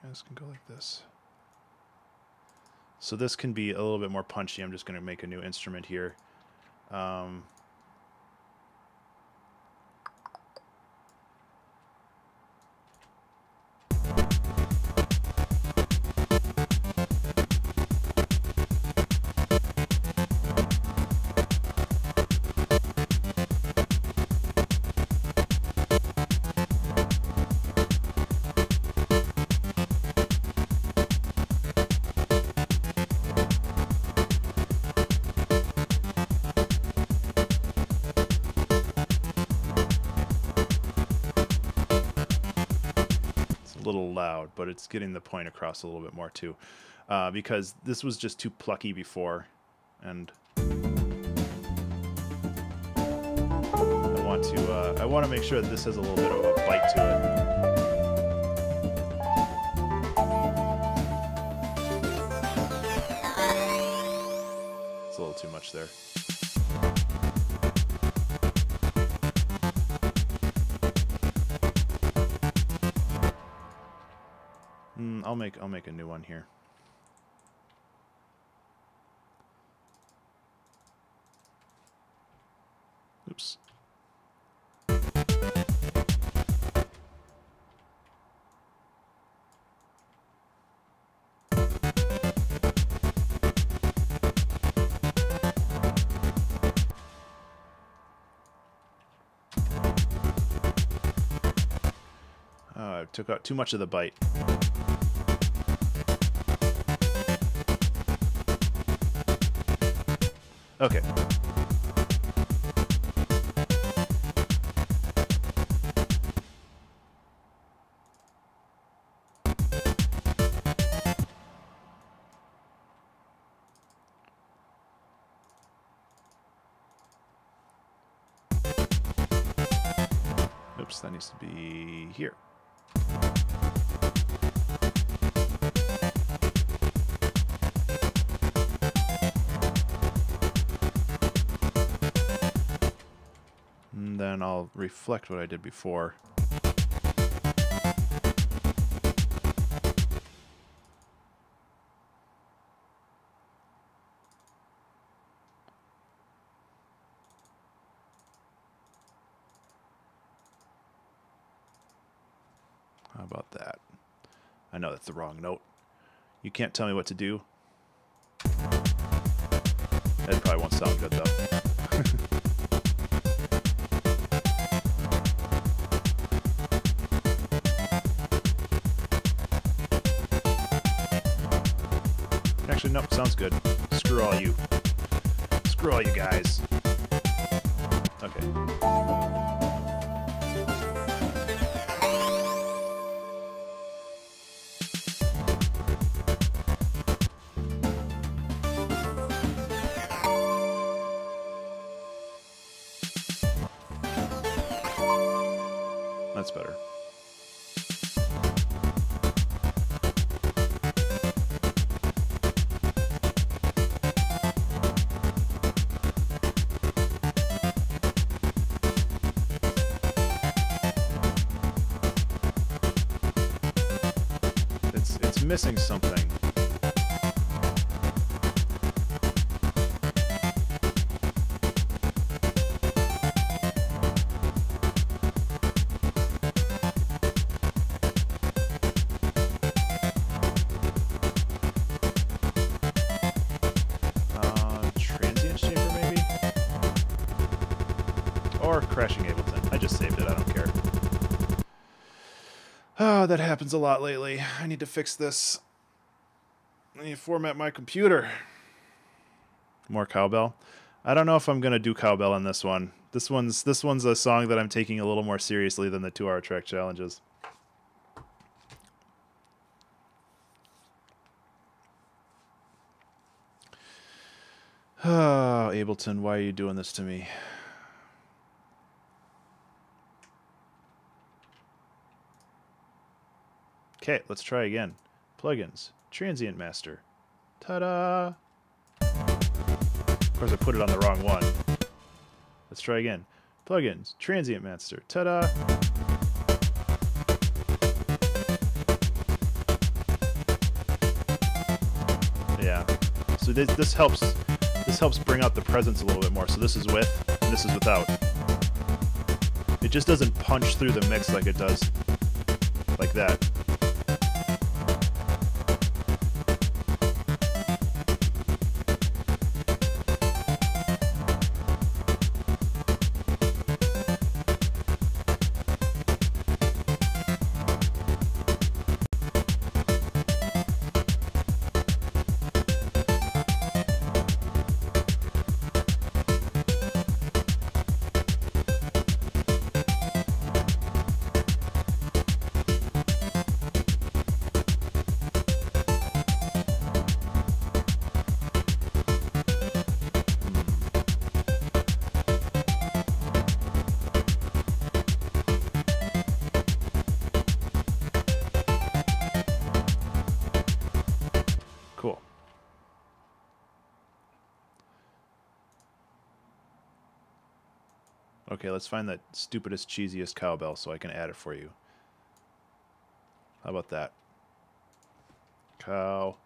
This can go like this. So this can be a little bit more punchy. I'm just going to make a new instrument here. Little loud, but it's getting the point across a little bit more too, because this was just too plucky before, and I want to make sure that this has a little bit of a bite to it. It's a little too much there. I'll make a new one here. Oops. I took out too much of the bite. Okay. Oops, that needs to be here. And then I'll reflect what I did before. How about that? I know that's the wrong note. You can't tell me what to do. That probably won't sound good, though. Actually, nope, sounds good. Screw all you. Screw all you guys. Okay. That's better. It's missing something. Transient shaper maybe? Or crashing Ableton. I just saved it, I don't care. Oh, that happens a lot lately. I need to fix this. I need to format my computer. More cowbell. I don't know if I'm gonna do cowbell on this one. This one's a song that I'm taking a little more seriously than the 2-hour track challenges. Oh, Ableton, why are you doing this to me? Okay, let's try again. Plugins, Transient Master. Ta-da! Of course, I put it on the wrong one. Let's try again. Plugins, Transient Master. Ta-da! Yeah. So this helps bring out the presence a little bit more. So this is with, and this is without. It just doesn't punch through the mix like it does like that. Cool. Okay, let's find that stupidest, cheesiest cowbell so I can add it for you. How about that? Cowbell.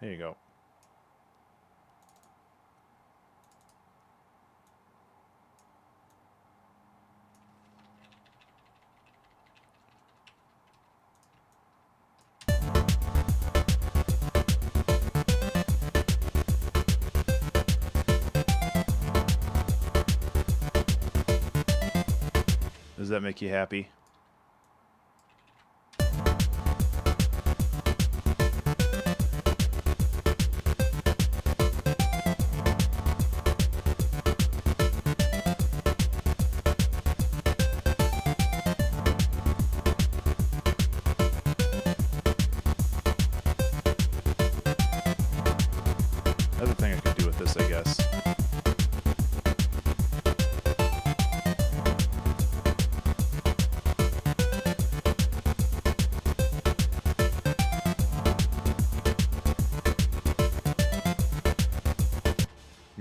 There you go. Does that make you happy?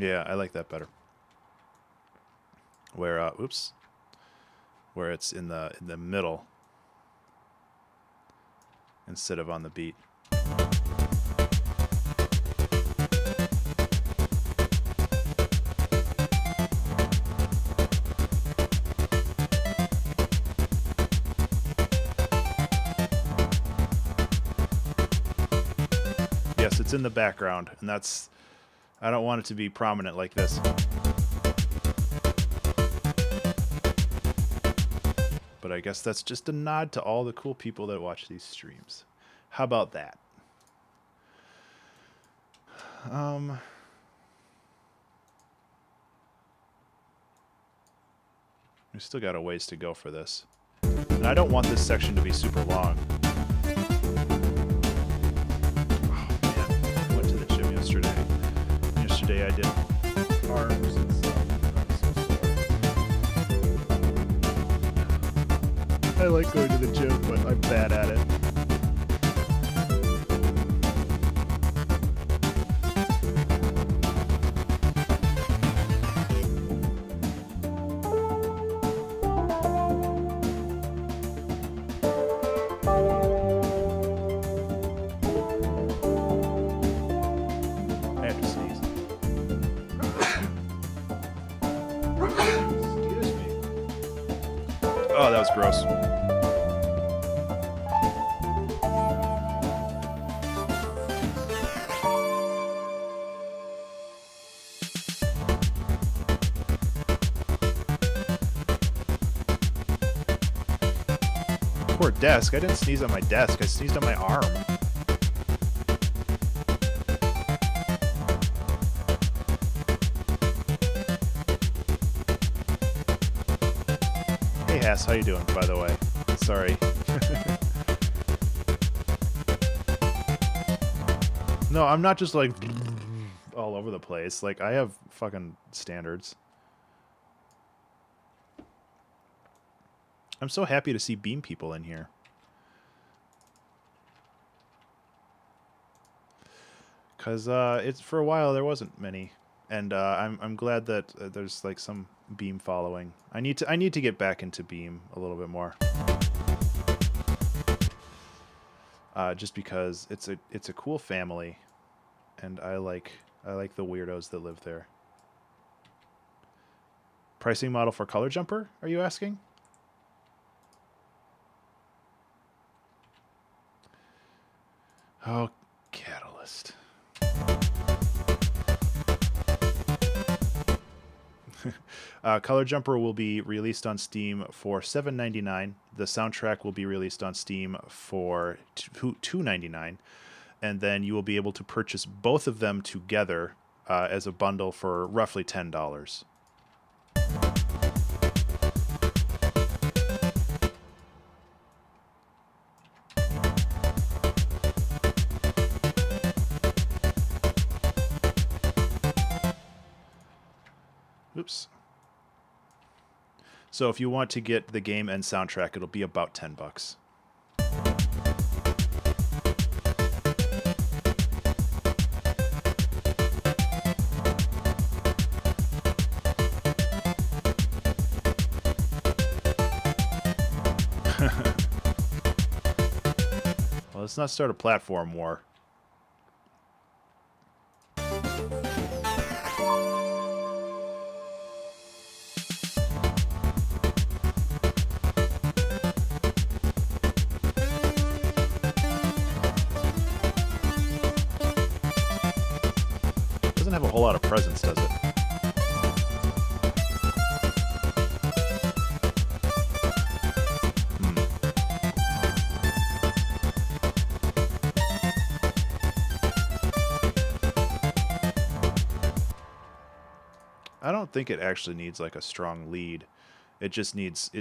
Yeah, I like that better. Where oops, where it's in the middle instead of on the beat. Yes, it's in the background, and that's, I don't want it to be prominent like this. But I guess that's just a nod to all the cool people that watch these streams. How about that? We still got a ways to go for this. And I don't want this section to be super long. Oh man, I went to the gym yesterday. Yesterday I did arms and stuff. I'm so sore. I like going to the gym, but I'm bad at it. Oh, that was gross. Poor desk. I didn't sneeze on my desk. I sneezed on my arm. How you doing, by the way? Sorry. No, I'm not just like all over the place. Like, I have fucking standards. I'm so happy to see Beam people in here. Because it's, for a while there wasn't many. And I'm glad that there's like some Beam following. I need to get back into Beam a little bit more. Just because it's a cool family, and I like the weirdos that live there. Pricing model for Color Jumper, are you asking? Oh, Catalyst. Color Jumper will be released on Steam for $7.99. The soundtrack will be released on Steam for $2.99, and then you will be able to purchase both of them together as a bundle for roughly $10. Oops. So if you want to get the game and soundtrack, it'll be about $10. Well, let's not start a platform war. Have a whole lot of presence, does it? I don't think it actually needs like a strong lead. It just needs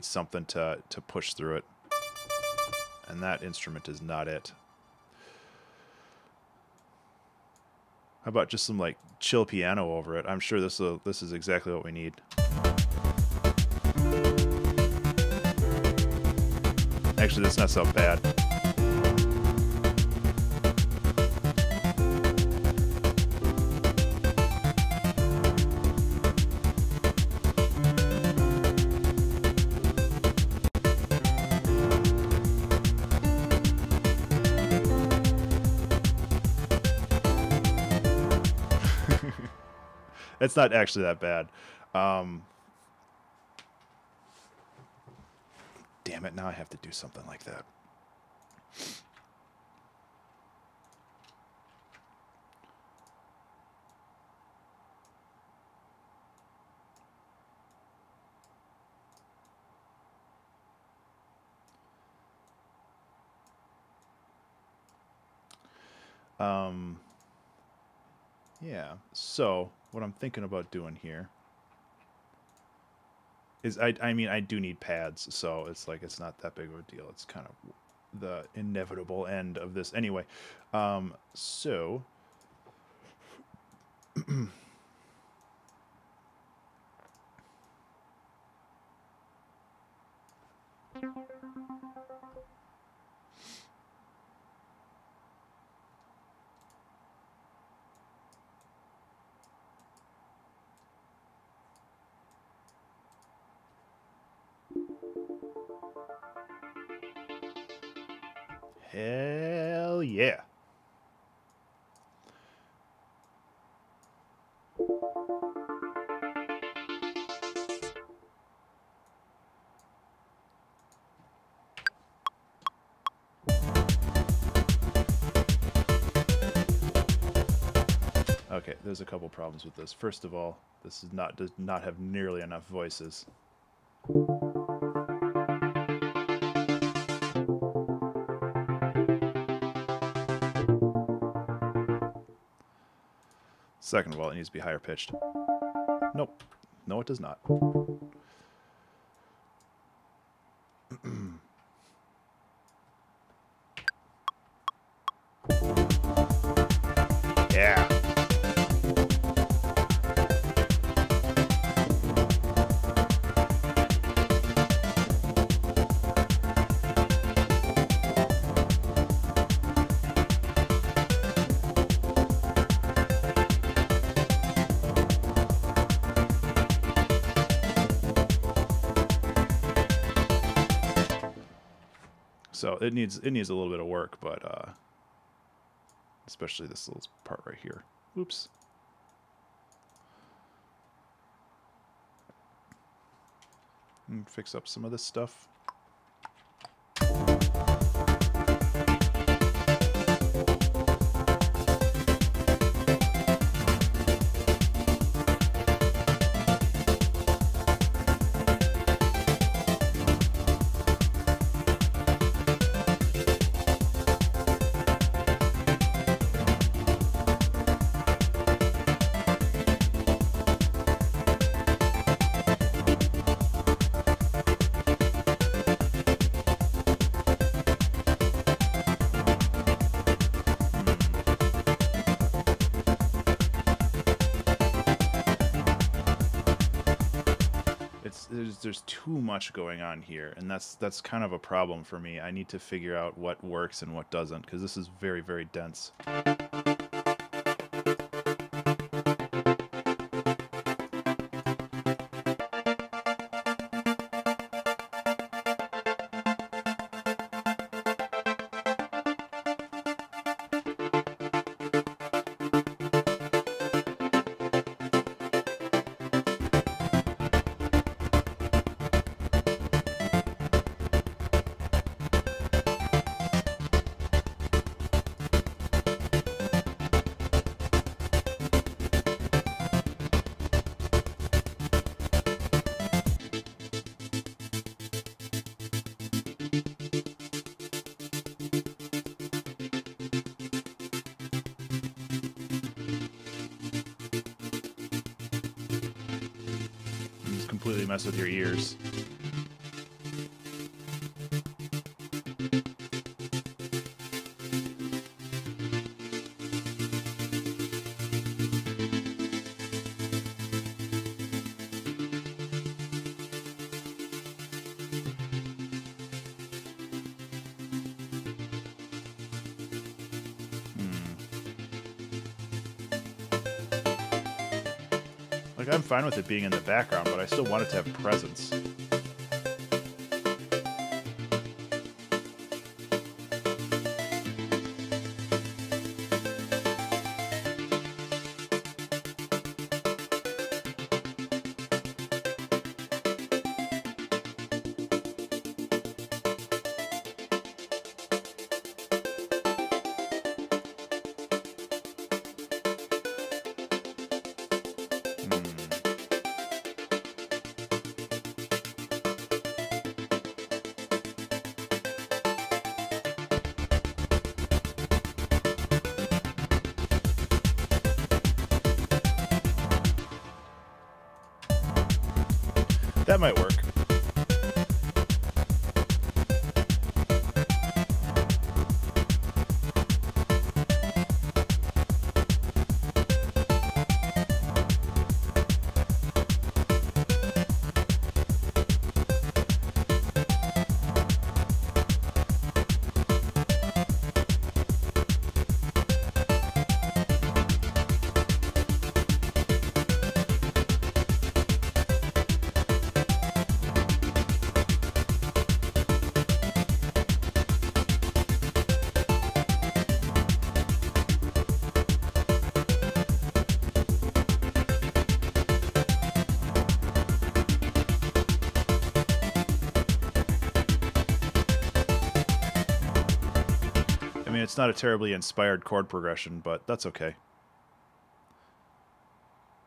something to push through it. And that instrument is not it. How about just some like chill piano over it? I'm sure this is exactly what we need. Actually, that's not so bad. It's not actually that bad. Um, damn it! Now I have to do something like that. Yeah. So what I'm thinking about doing here is I mean I do need pads, so it's like it's not that big of a deal. It's kind of the inevitable end of this anyway. So hell yeah. Okay, there's a couple problems with this. First of all, this does not have nearly enough voices. Second of all, it needs to be higher pitched. Nope. No, it does not. Yeah. So it needs a little bit of work, but especially this little part right here. Oops. Fix up some of this stuff. There's too much going on here, and that's kind of a problem for me. I need to figure out what works and what doesn't, because this is very, very dense. Completely mess with your ears. Like, I'm fine with it being in the background, but I still want it to have presence. That might work. I mean, it's not a terribly inspired chord progression, but that's okay.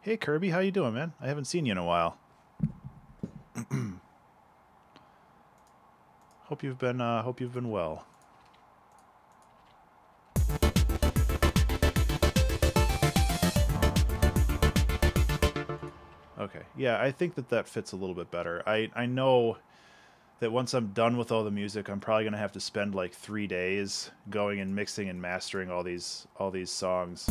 Hey Kirby, how you doing, man? I haven't seen you in a while. Hope you've been well. Okay, yeah, I think that fits a little bit better. I know that once I'm done with all the music, I'm probably gonna have to spend like 3 days going and mixing and mastering all these songs.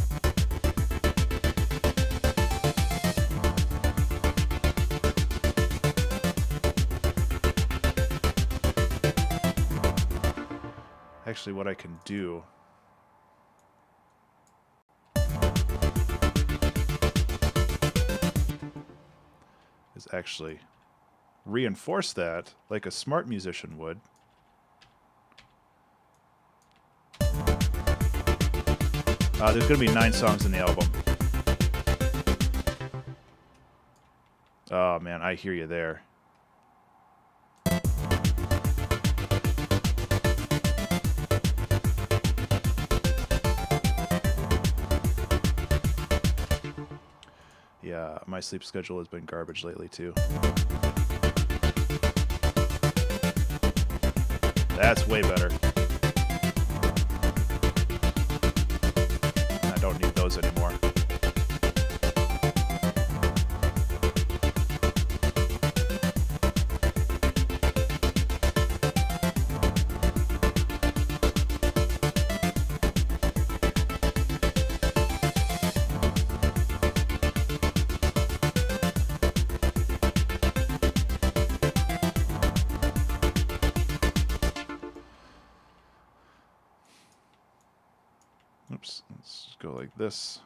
Actually, what I can do is actually reinforce that like a smart musician would. There's going to be 9 songs in the album. Oh man, I hear you there. Yeah, my sleep schedule has been garbage lately too. That's way better. I don't need those anymore. Oops, let's just go like this.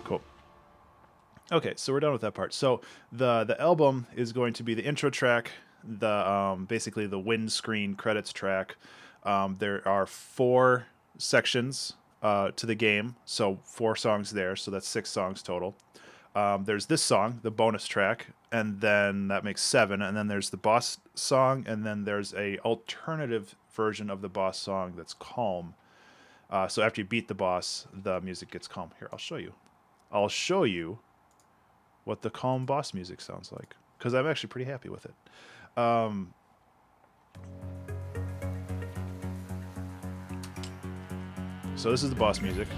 Cool. Okay, so we're done with that part. So the album is going to be the intro track, the basically the windscreen credits track. There are 4 sections to the game, so 4 songs there, so that's 6 songs total. There's this song, the bonus track, and then that makes 7, and then there's the boss song, and then there's a alternative version of the boss song that's calm. So after you beat the boss, the music gets calm. Here, I'll show you. I'll show you what the calm boss music sounds like, because I'm actually pretty happy with it. So this is the boss music.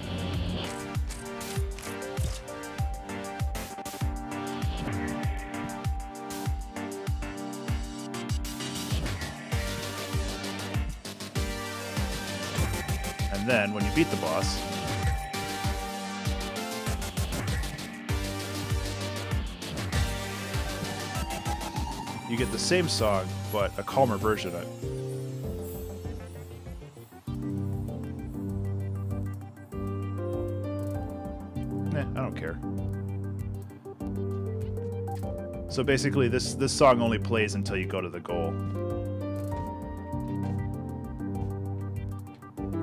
And then when you beat the boss, you get the same song, but a calmer version of it. I don't care. So basically, this song only plays until you go to the goal.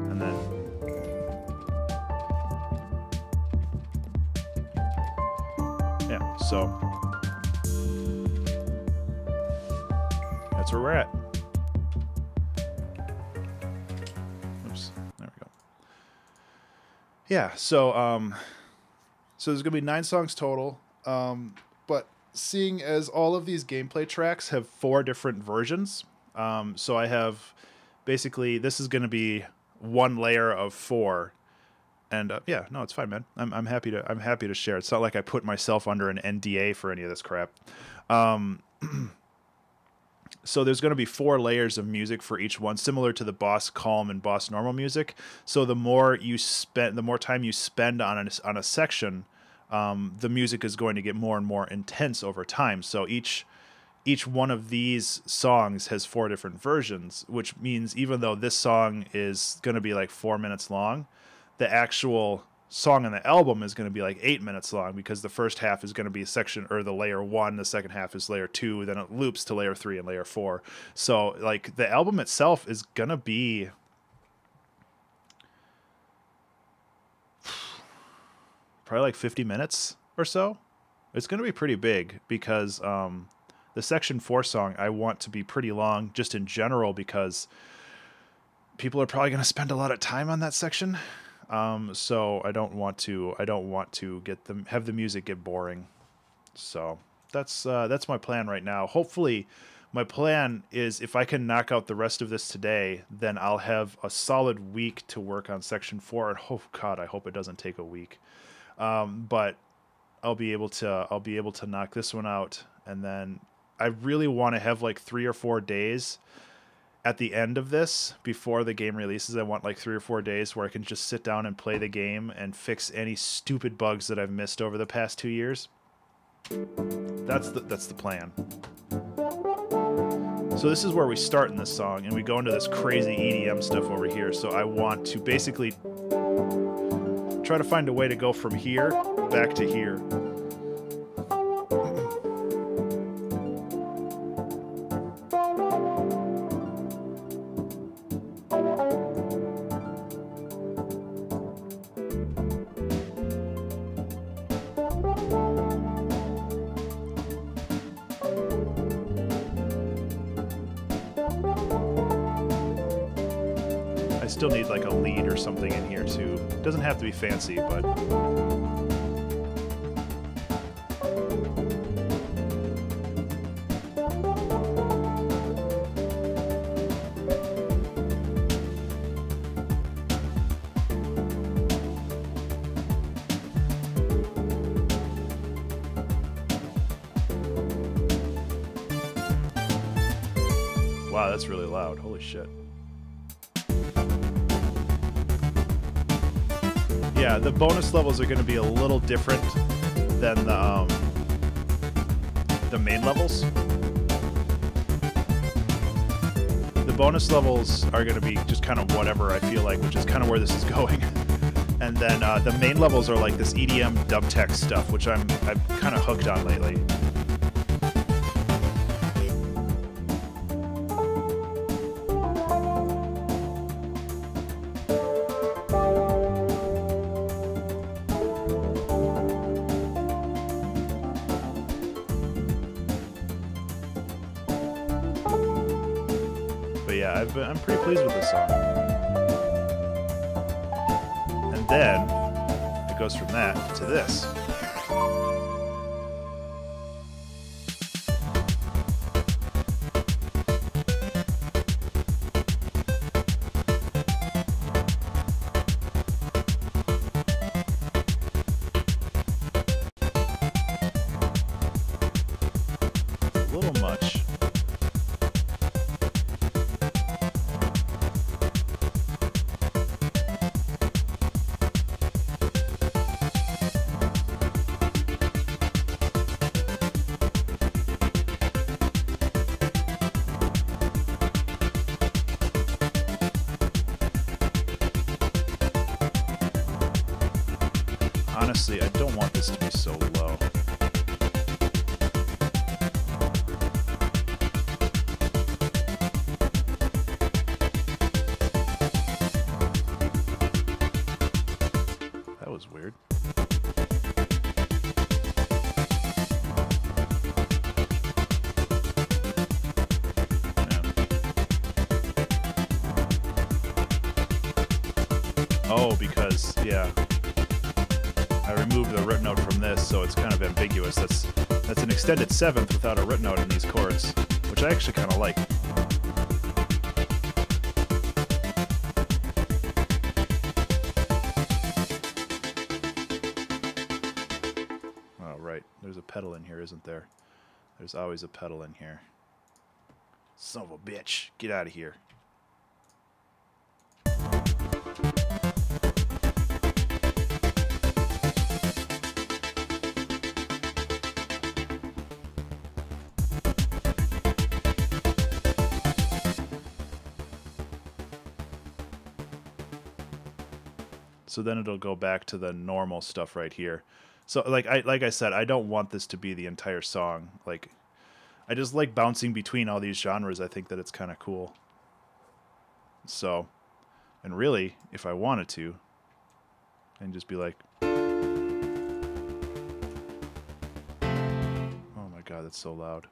And then... yeah, so... that's where we're at. Oops, there we go. Yeah, so... so there's going to be 9 songs total, but seeing as all of these gameplay tracks have 4 different versions. So I have basically, this is going to be one layer of 4. And yeah, no, it's fine, man. I'm happy to share. It's not like I put myself under an NDA for any of this crap. So there's going to be 4 layers of music for each one, similar to the boss calm and boss normal music. So the more time you spend on a section, the music is going to get more and more intense over time. So each one of these songs has 4 different versions, which means even though this song is going to be like 4 minutes long, the actual song on the album is going to be like 8 minutes long, because the first half is going to be the layer 1, the second half is layer 2, then it loops to layer 3 and layer 4. So like the album itself is going to be probably like 50 minutes or so. It's going to be pretty big, because the section 4 song I want to be pretty long just in general, because people are probably going to spend a lot of time on that section. So I don't want to have the music get boring. So that's my plan right now. Hopefully my plan is, if I can knock out the rest of this today, then I'll have a solid week to work on section 4. And oh God, I hope it doesn't take a week. But I'll be able to knock this one out. And then I really want to have like 3 or 4 days at the end of this, before the game releases. I want like 3 or 4 days where I can just sit down and play the game and fix any stupid bugs that I've missed over the past 2 years. That's the plan. So this is where we start in this song, and we go into this crazy EDM stuff over here. So I want to basically try to find a way to go from here back to here. Still need like a lead or something in here too. Doesn't have to be fancy, but wow, that's really loud. Holy shit. Yeah, the bonus levels are going to be a little different than the main levels. The bonus levels are going to be just kind of whatever I feel like, which is kind of where this is going. And then the main levels are like this EDM dub tech stuff, which I'm kind of hooked on lately. Yeah, I'm pretty pleased with this song. And then it goes from that to this. A little much. Honestly, I don't want this to be so low. That was weird. Yeah. Oh, because, yeah. I removed the root note from this, so it's kind of ambiguous. That's That's an extended seventh without a root note in these chords, which I actually kind of like. Oh, right. There's a pedal in here, isn't there? There's always a pedal in here. Son of a bitch. Get out of here. So then it'll go back to the normal stuff right here. So like I said, I don't want this to be the entire song. Like, I just like bouncing between all these genres. I think that it's kind of cool. So, and really, if I wanted to, I can just be like, oh my god, that's so loud.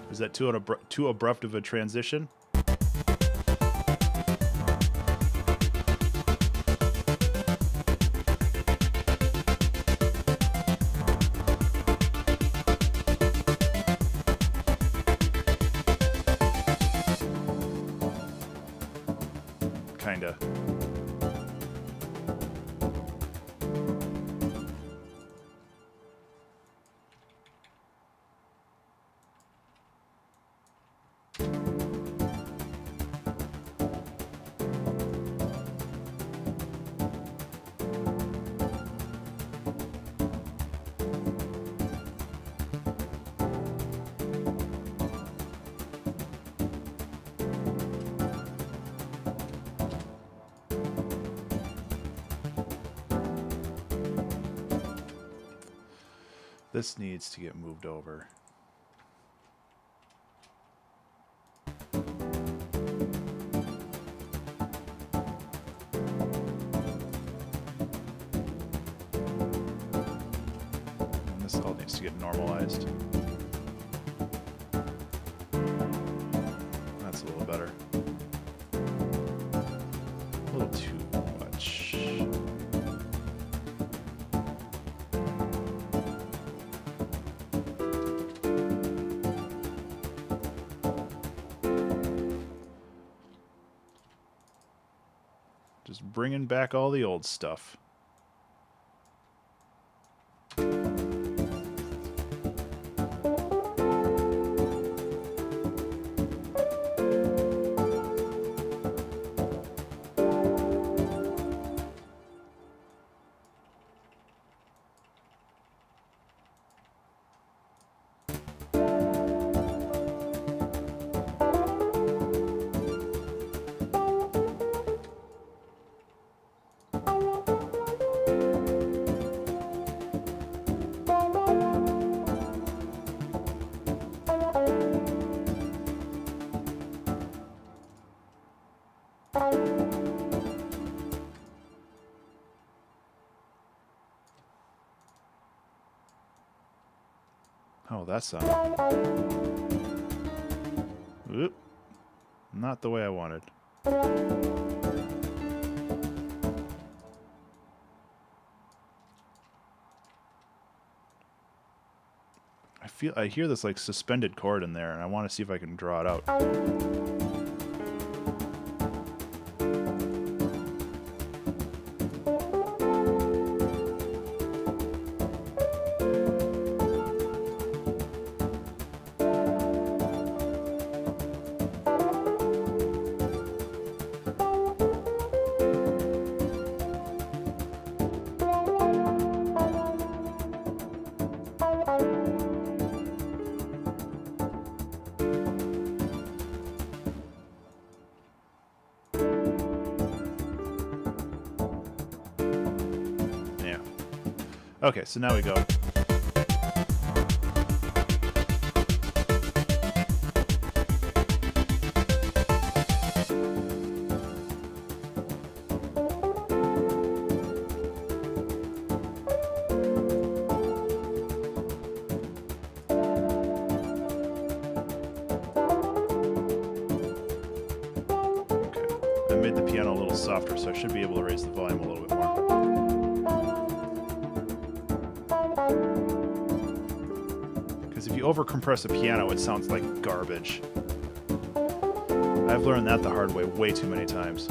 Is that too abrupt of a transition? Kinda. This needs to get moved over. And this all needs to get normalized. That's a little better. A little too much. Just bringing back all the old stuff. Oh, that sound. Oop. Not the way I wanted. I hear this like suspended chord in there, and I want to see if I can draw it out. Okay, so now we go. Softer, so I should be able to raise the volume a little bit more. Because if you overcompress a piano, it sounds like garbage. I've learned that the hard way too many times.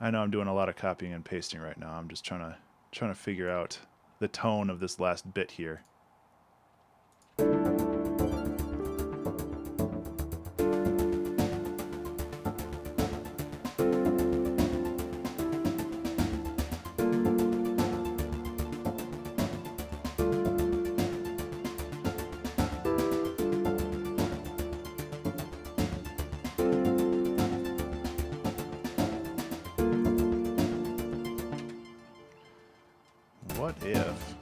I know I'm doing a lot of copying and pasting right now. I'm just trying to figure out the tone of this last bit here. What if...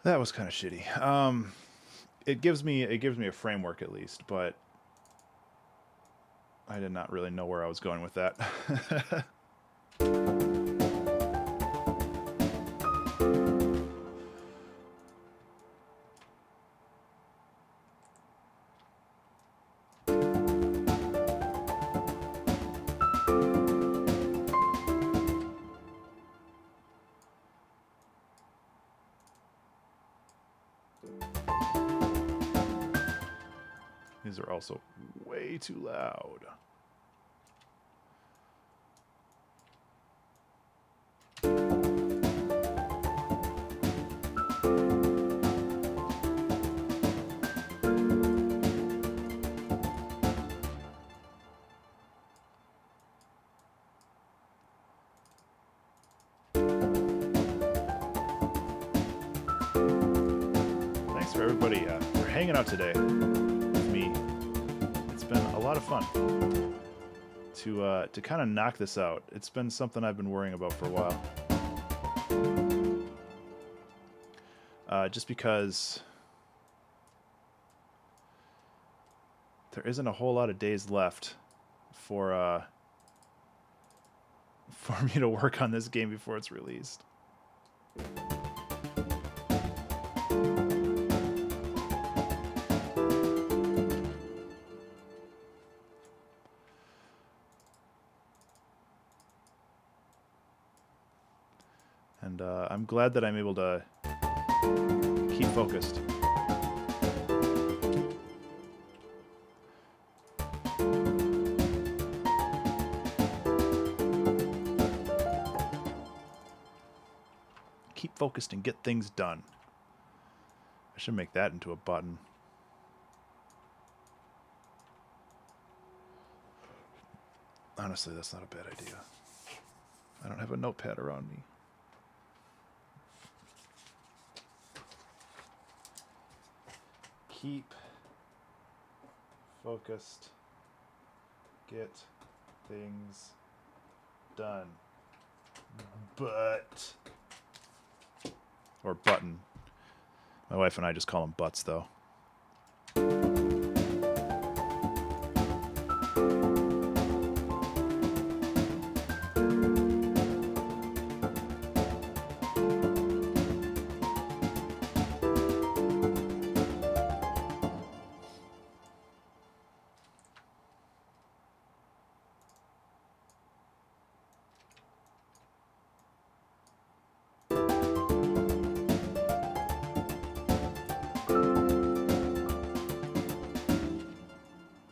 That was kind of shitty. It gives me a framework at least, but I did not really know where I was going with that. These are also way too loud. Thanks for everybody for hanging out today. Been a lot of fun to kind of knock this out. It's been something I've been worrying about for a while. Just because there isn't a whole lot of days left for me to work on this game before it's released. And I'm glad that I'm able to keep focused. keep focused and get things done. I should make that into a button. Honestly, that's not a bad idea. I don't have a notepad around me. Keep focused. Get things done. But. Or button. My wife and I just call them butts, though.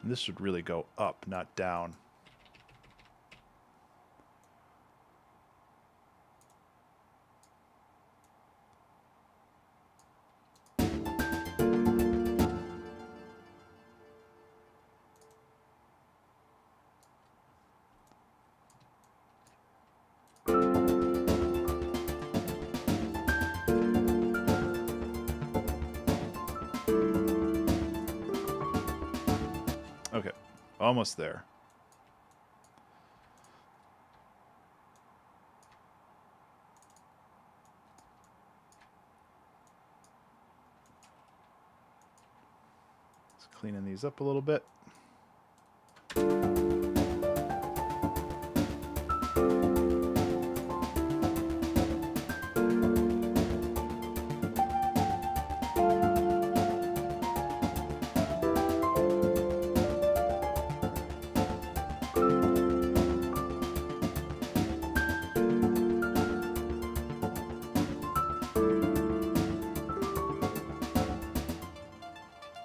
This should really go up, not down. Okay, almost there. Just cleaning these up a little bit.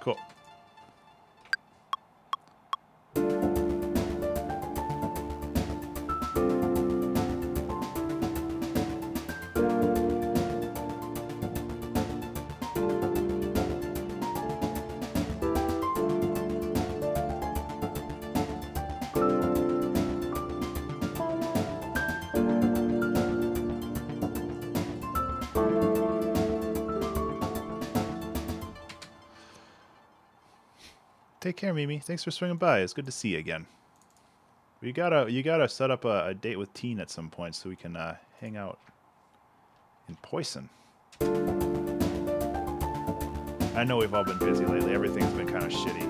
Cool. Take care, Mimi. Thanks for swinging by. It's good to see you again. You gotta set up a date with Teen at some point so we can hang out in Poison. I know we've all been busy lately. Everything's been kind of shitty.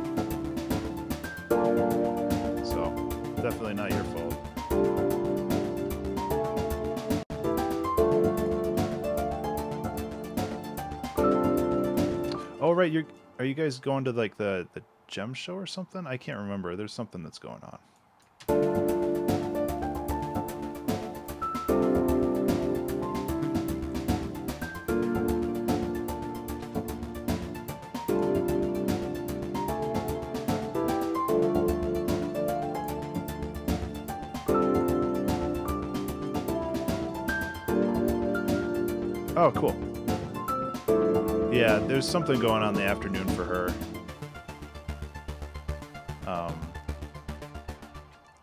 So, definitely not your fault. Oh, right. Are you guys going to like the gem show or something? I can't remember. There's something that's going on. Oh, cool. Yeah, there's something going on in the afternoon for her.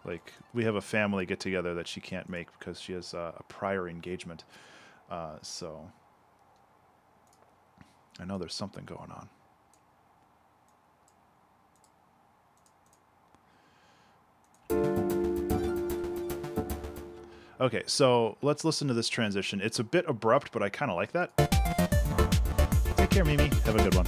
Like, we have a family get-together that she can't make because she has a prior engagement. So, I know there's something going on. Okay, so let's listen to this transition. It's a bit abrupt, but I kind of like that. Take care, Mimi. Have a good one.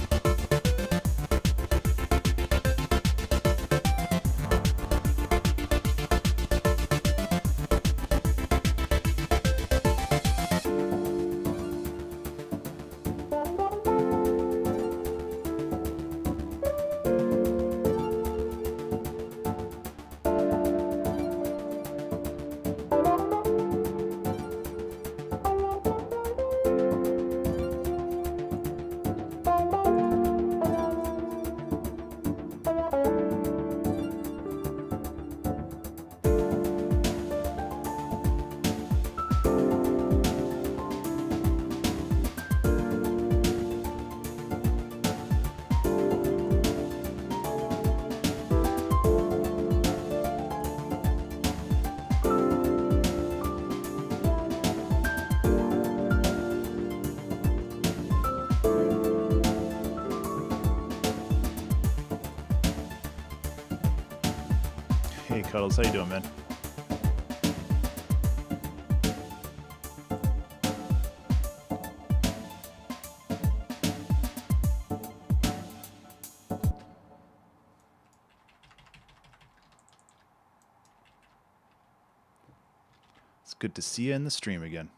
Cuddles, how you doing, man? It's good to see you in the stream again.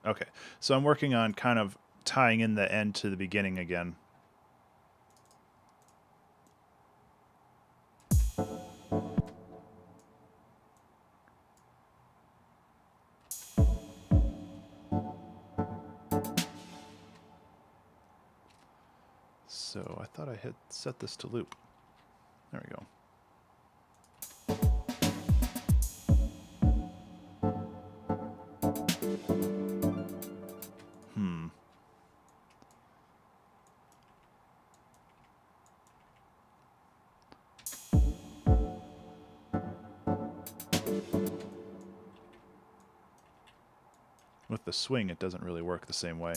Okay, so I'm working on kind of tying in the end to the beginning again. So I thought I had set this to loop. There we go. With the swing, it doesn't really work the same way.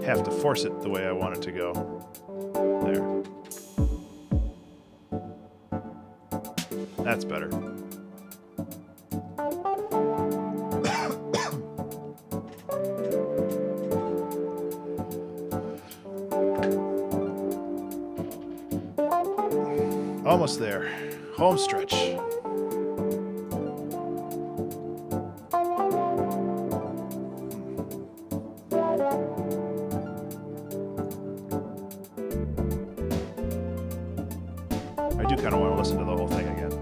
Have to force it the way I want it to go. There. That's better. Almost there. Home stretch. I do kind of want to listen to the whole thing again.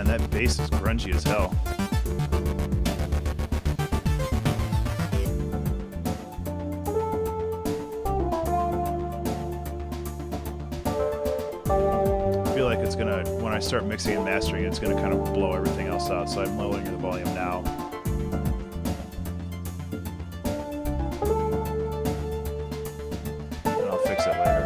That bass is grungy as hell. I feel like it's gonna, when I start mixing and mastering, it's gonna kind of blow everything else out, so I'm lowering the volume now. And I'll fix it later.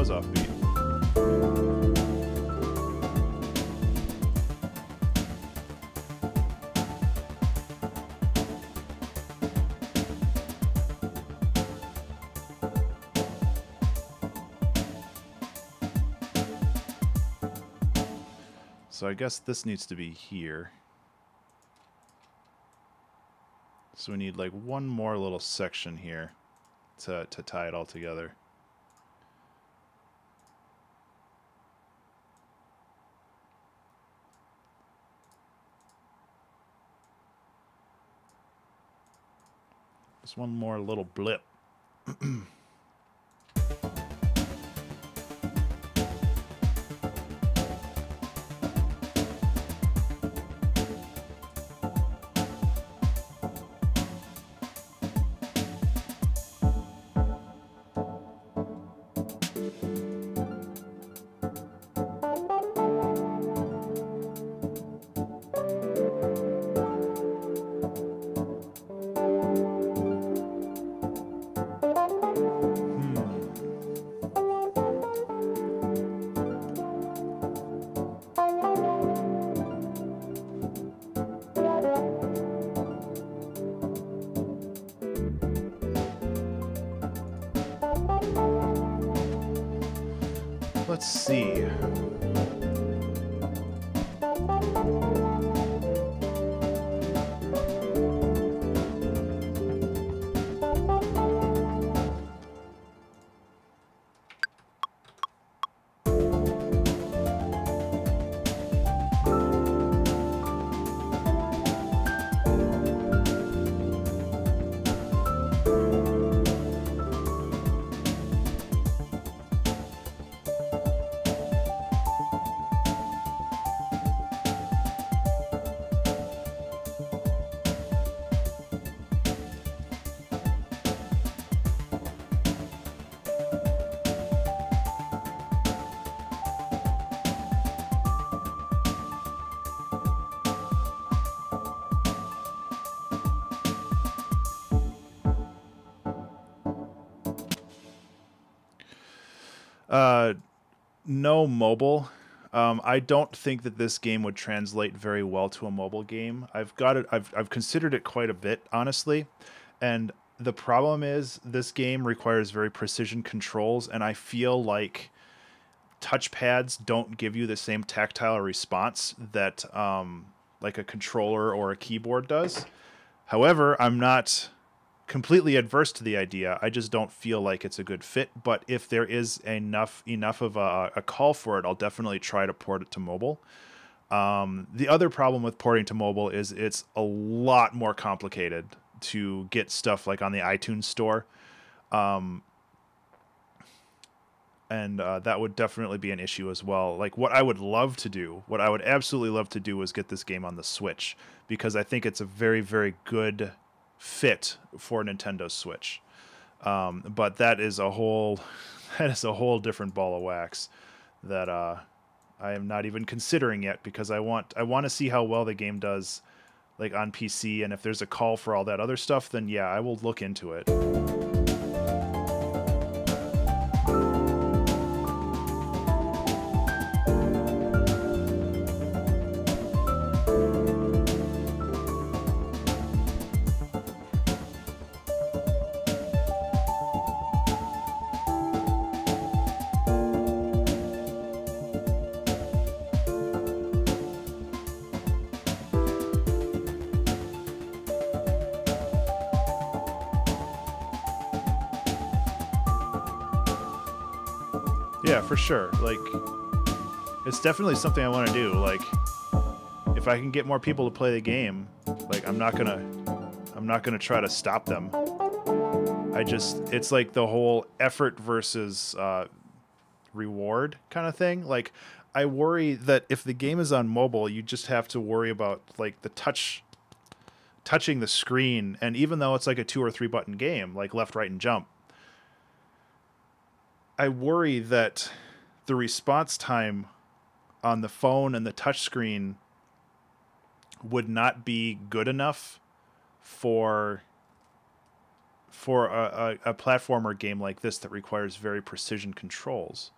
was offbeat. So I guess this needs to be here. So we need like one more little section here to tie it all together. Just one more little blip. Let's see. No mobile. I don't think that this game would translate very well to a mobile game. I've got it. I've considered it quite a bit, honestly, and the problem is this game requires very precision controls, and I feel like touchpads don't give you the same tactile response that like a controller or a keyboard does. However, I'm not completely adverse to the idea. I just don't feel like it's a good fit. But if there is enough of a call for it, I'll definitely try to port it to mobile. The other problem with porting to mobile is it's a lot more complicated to get stuff like on the iTunes store. And that would definitely be an issue as well. Like what I would absolutely love to do is get this game on the Switch, because I think it's a very, very good fit for Nintendo Switch. But that is a whole different ball of wax that I am not even considering yet, because I want to see how well the game does like on PC, and if there's a call for all that other stuff, then yeah, I will look into it. Yeah, for sure. Like, it's definitely something I want to do. Like, if I can get more people to play the game, like, I'm not gonna try to stop them. It's like the whole effort versus reward kind of thing. Like, I worry that if the game is on mobile, you just have to worry about like the touching the screen, and even though it's like a 2 or 3 button game, like left, right, and jump, I worry that the response time on the phone and the touchscreen would not be good enough for for a platformer game like this that requires very precision controls.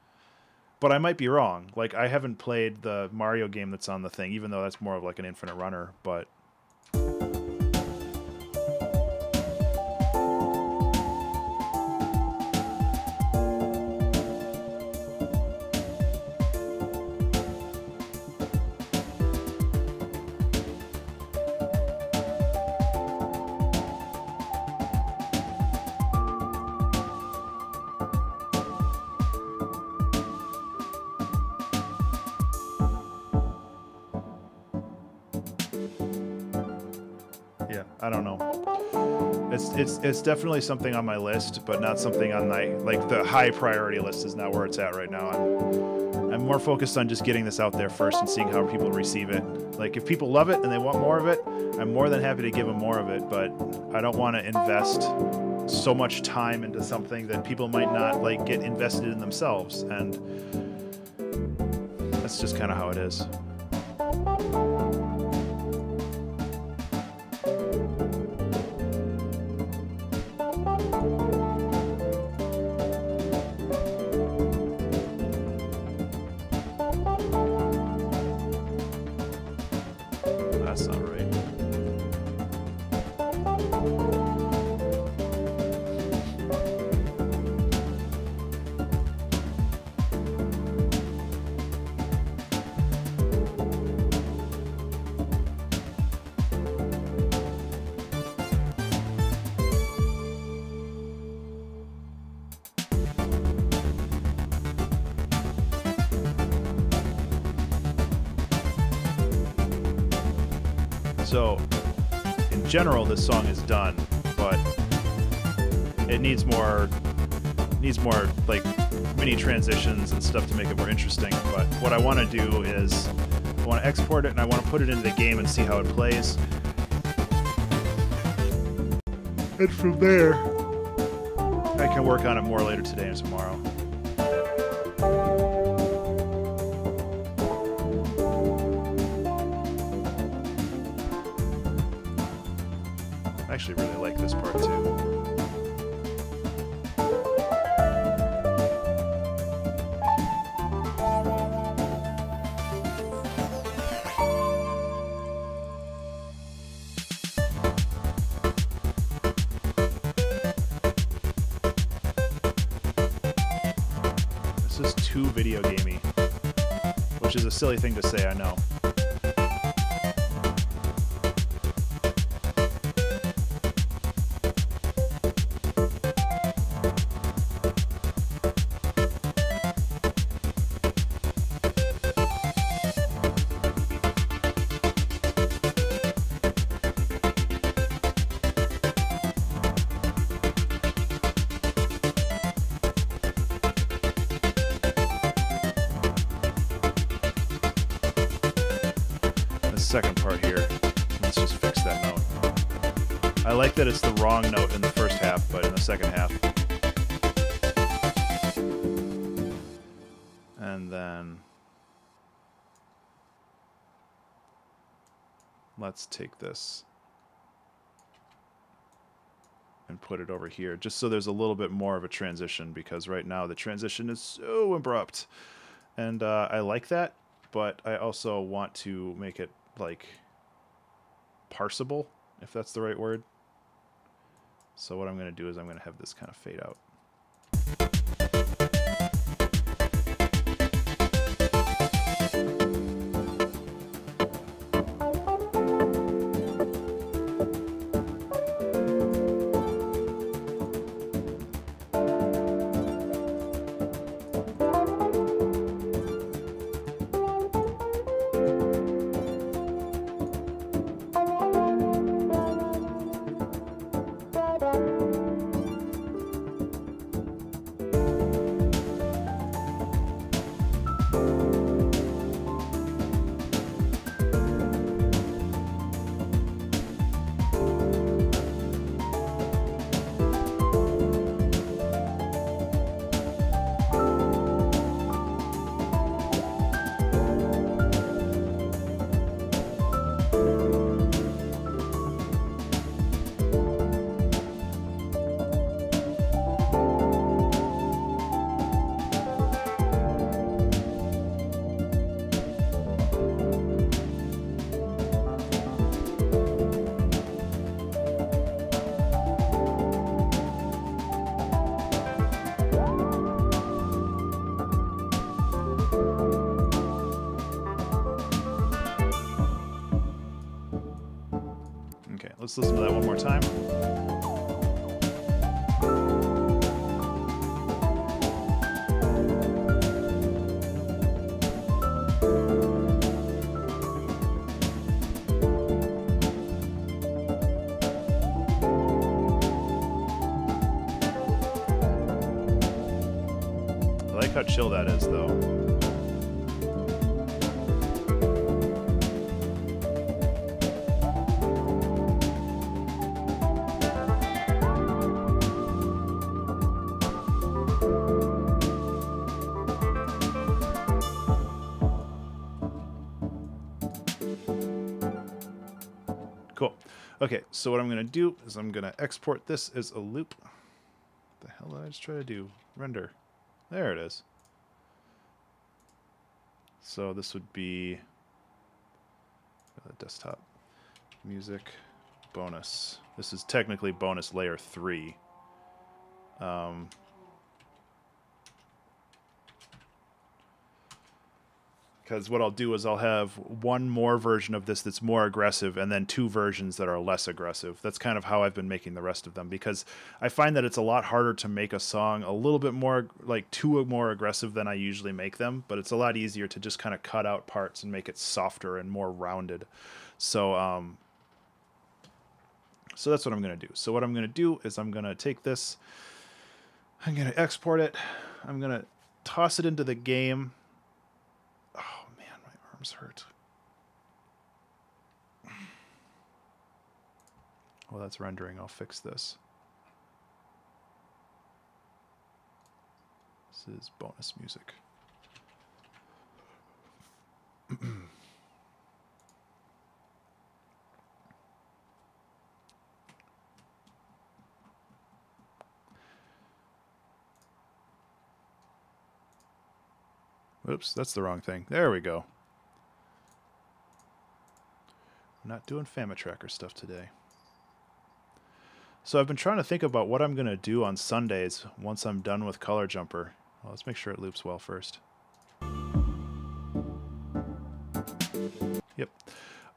But I might be wrong. Like, I haven't played the Mario game that's on the thing, even though that's more of like an infinite runner, but... Yeah, I don't know. It's definitely something on my list, but not something on my, like, the high priority list is not where it's at right now. I'm more focused on just getting this out there first and seeing how people receive it. Like, if people love it and they want more of it, I'm more than happy to give them more of it, but I don't want to invest so much time into something that people might not, like, get invested in themselves, and that's just kind of how it is. That's not right. So, in general, this song is done, but it needs more like mini transitions and stuff to make it more interesting. But what I want to do is I want to export it and I want to put it into the game and see how it plays. And from there, I can work on it more later today and tomorrow. I actually really like this part too. This is too video gamey, which is a silly thing to say, I know. Second part here. Let's just fix that note. I like that it's the wrong note in the first half, but in the second half. And then let's take this and put it over here, just so there's a little bit more of a transition, because right now the transition is so abrupt. And I like that, but I also want to make it like parsable, if that's the right word. So what I'm going to do is I'm going to have this kind of fade out. let's listen to that one more time. I like how chill that is, though. Cool. Okay, so what I'm going to do is I'm going to export this as a loop. What the hell did I just try to do? Render. There it is. So this would be desktop music bonus. This is technically bonus layer 3. Because what I'll do is I'll have one more version of this that's more aggressive and then 2 versions that are less aggressive. That's kind of how I've been making the rest of them, because I find that it's a lot harder to make a song a little bit more, like, too more aggressive than I usually make them, but it's a lot easier to just kind of cut out parts and make it softer and more rounded. So, so that's what I'm going to do. So what I'm going to do is I'm going to take this, I'm going to export it, I'm going to toss it into the game. Hurt. Well, that's rendering. I'll fix this. This is bonus music. Oops, that's the wrong thing. There we go. Not doing Fama Tracker stuff today. So I've been trying to think about what I'm going to do on Sundays once I'm done with Color Jumper. Well, let's make sure it loops well first. Yep.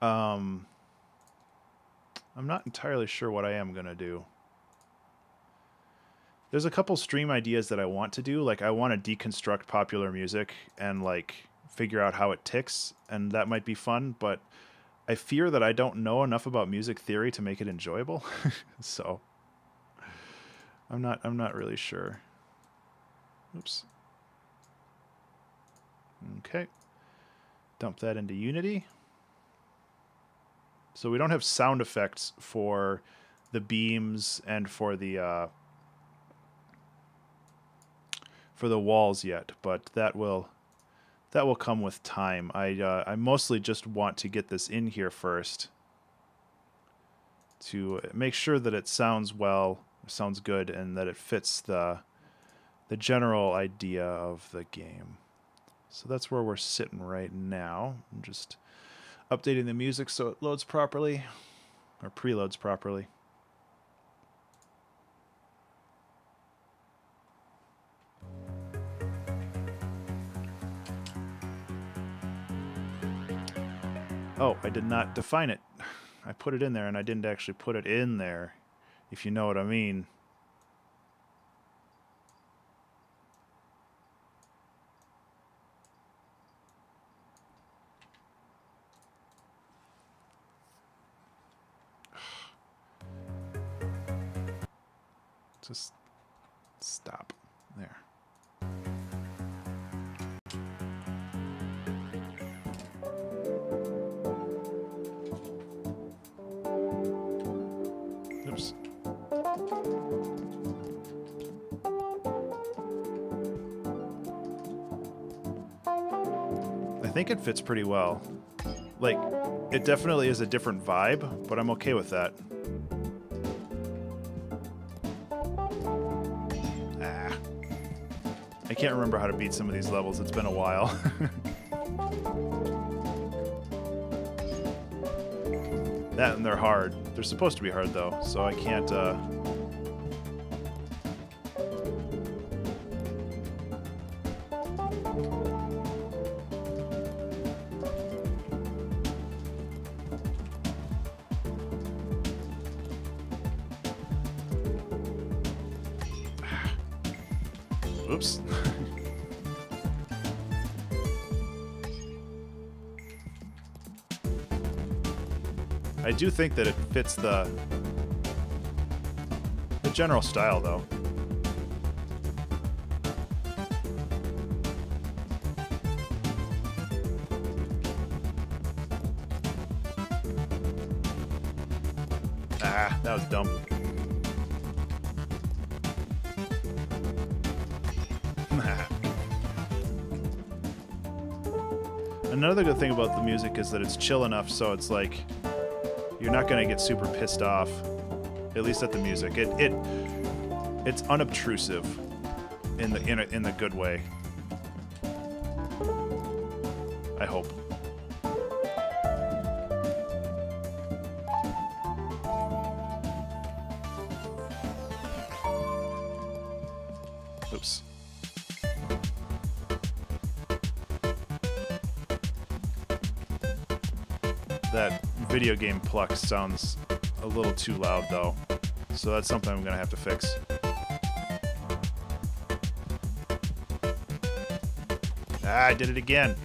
I'm not entirely sure what I am going to do. There's a couple stream ideas that I want to do. Like, I want to deconstruct popular music and, like, figure out how it ticks, and that might be fun, but I fear that I don't know enough about music theory to make it enjoyable. So I'm not really sure. Oops. Okay. Dump that into Unity. So we don't have sound effects for the beams and for the walls yet, but that will come with time. I mostly just want to get this in here first to make sure that it sounds well, sounds good, and that it fits the general idea of the game. So that's where we're sitting right now. I'm just updating the music so it loads properly, or preloads properly. Oh, I did not define it. I put it in there and I didn't actually put it in there, if you know what I mean. Just stop there. Oops. I think it fits pretty well. Like, it definitely is a different vibe, but I'm okay with that. I can't remember how to beat some of these levels. It's been a while. That and they're hard. They're supposed to be hard, though, so I can't... Oops. I do think that it fits the general style, though. Ah, that was dumb. Another good thing about the music is that it's chill enough, so it's like you're not gonna get super pissed off. At least at the music, it's unobtrusive in the good way. I hope. Oops. That video game pluck sounds a little too loud, though, so that's something I'm gonna have to fix. Ah, I did it again.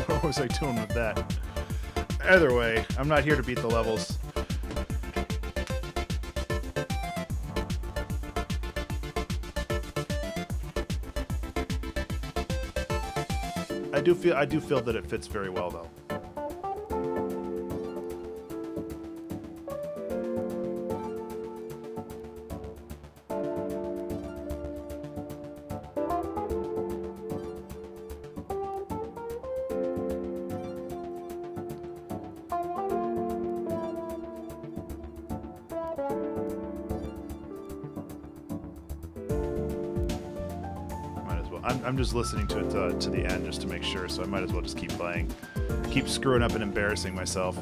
What was I doing with that? Either way, I'm not here to beat the levels. I do feel that it fits very well, though. I'm just listening to it to the end just to make sure, so I might as well just keep playing. Keep screwing up and embarrassing myself.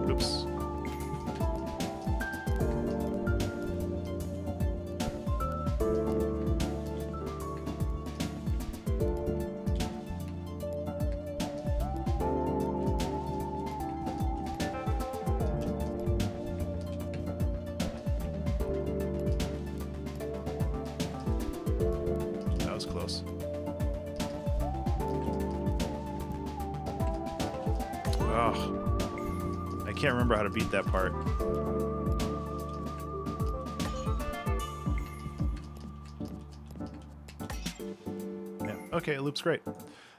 Oops. Close. Oh, I can't remember how to beat that part. Yeah, okay, it loops great.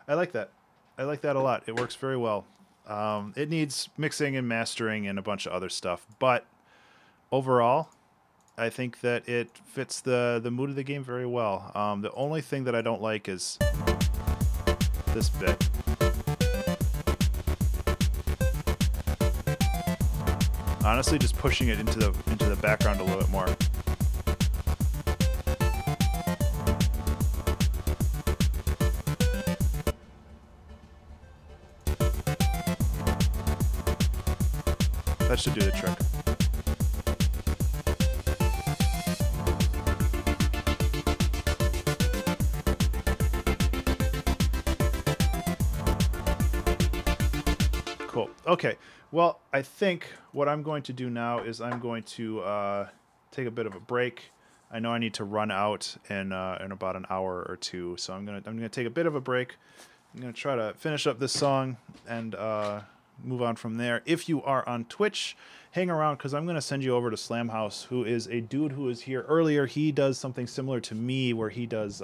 I like that. I like that a lot. It works very well. It needs mixing and mastering and a bunch of other stuff, but overall, I think that it fits the mood of the game very well. The only thing that I don't like is this bit. Honestly, just pushing it into the background a little bit more. That should do the trick. Cool. Okay. Well, I think what I'm going to do now is I'm going to take a bit of a break. I know I need to run out in about an hour or two, so I'm gonna take a bit of a break. I'm gonna try to finish up this song and move on from there. If you are on Twitch, hang around because I'm gonna send you over to Slam House, who is a dude who was here earlier. He does something similar to me where he does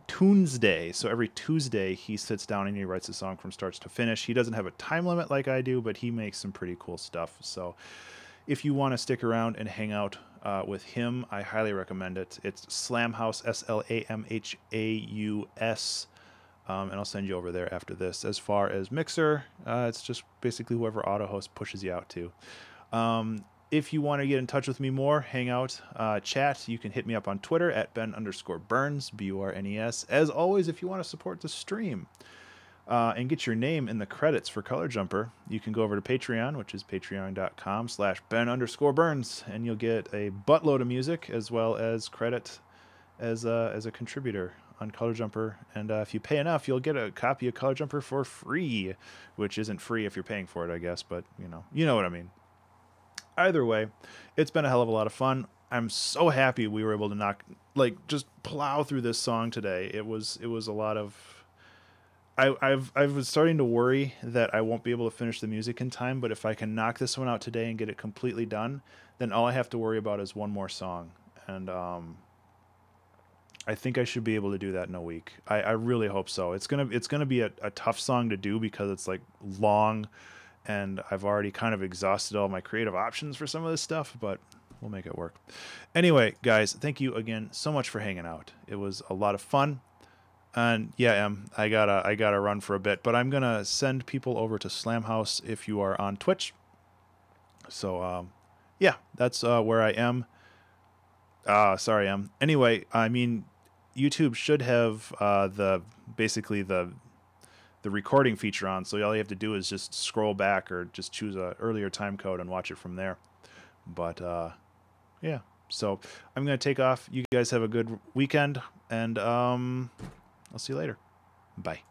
Tuesday. So every Tuesday he sits down and he writes a song from start to finish. He doesn't have a time limit like I do, but he makes some pretty cool stuff. So if you want to stick around and hang out with him, I highly recommend it. It's Slam House, SLAMHAUS. And I'll send you over there after this. As far as Mixer, it's just basically whoever AutoHost pushes you out to. If you want to get in touch with me more, hang out, chat, you can hit me up on Twitter at Ben_Burns, BURNES. As always, if you want to support the stream, and get your name in the credits for Color Jumper, you can go over to Patreon, which is patreon.com/Ben_Burns, and you'll get a buttload of music as well as credit as a contributor on Color Jumper. And if you pay enough, you'll get a copy of Color Jumper for free, which isn't free if you're paying for it, I guess, but you know what I mean. Either way, it's been a hell of a lot of fun. I'm so happy we were able to just plow through this song today. It was a lot of. I was starting to worry that I won't be able to finish the music in time, but if I can knock this one out today and get it completely done, then all I have to worry about is one more song. And I think I should be able to do that in a week. I really hope so. It's gonna be a tough song to do because it's like long, and I've already kind of exhausted all my creative options for some of this stuff, but we'll make it work. Anyway, guys, thank you again so much for hanging out. It was a lot of fun. And yeah, I gotta run for a bit, but I'm gonna send people over to Slam House if you are on Twitch. So yeah, that's where I am. Sorry, Anyway, I mean, YouTube should have basically the recording feature on, so all you have to do is just scroll back or just choose a earlier time code and watch it from there. But yeah, so I'm gonna take off. You guys have a good weekend, and I'll see you later. Bye.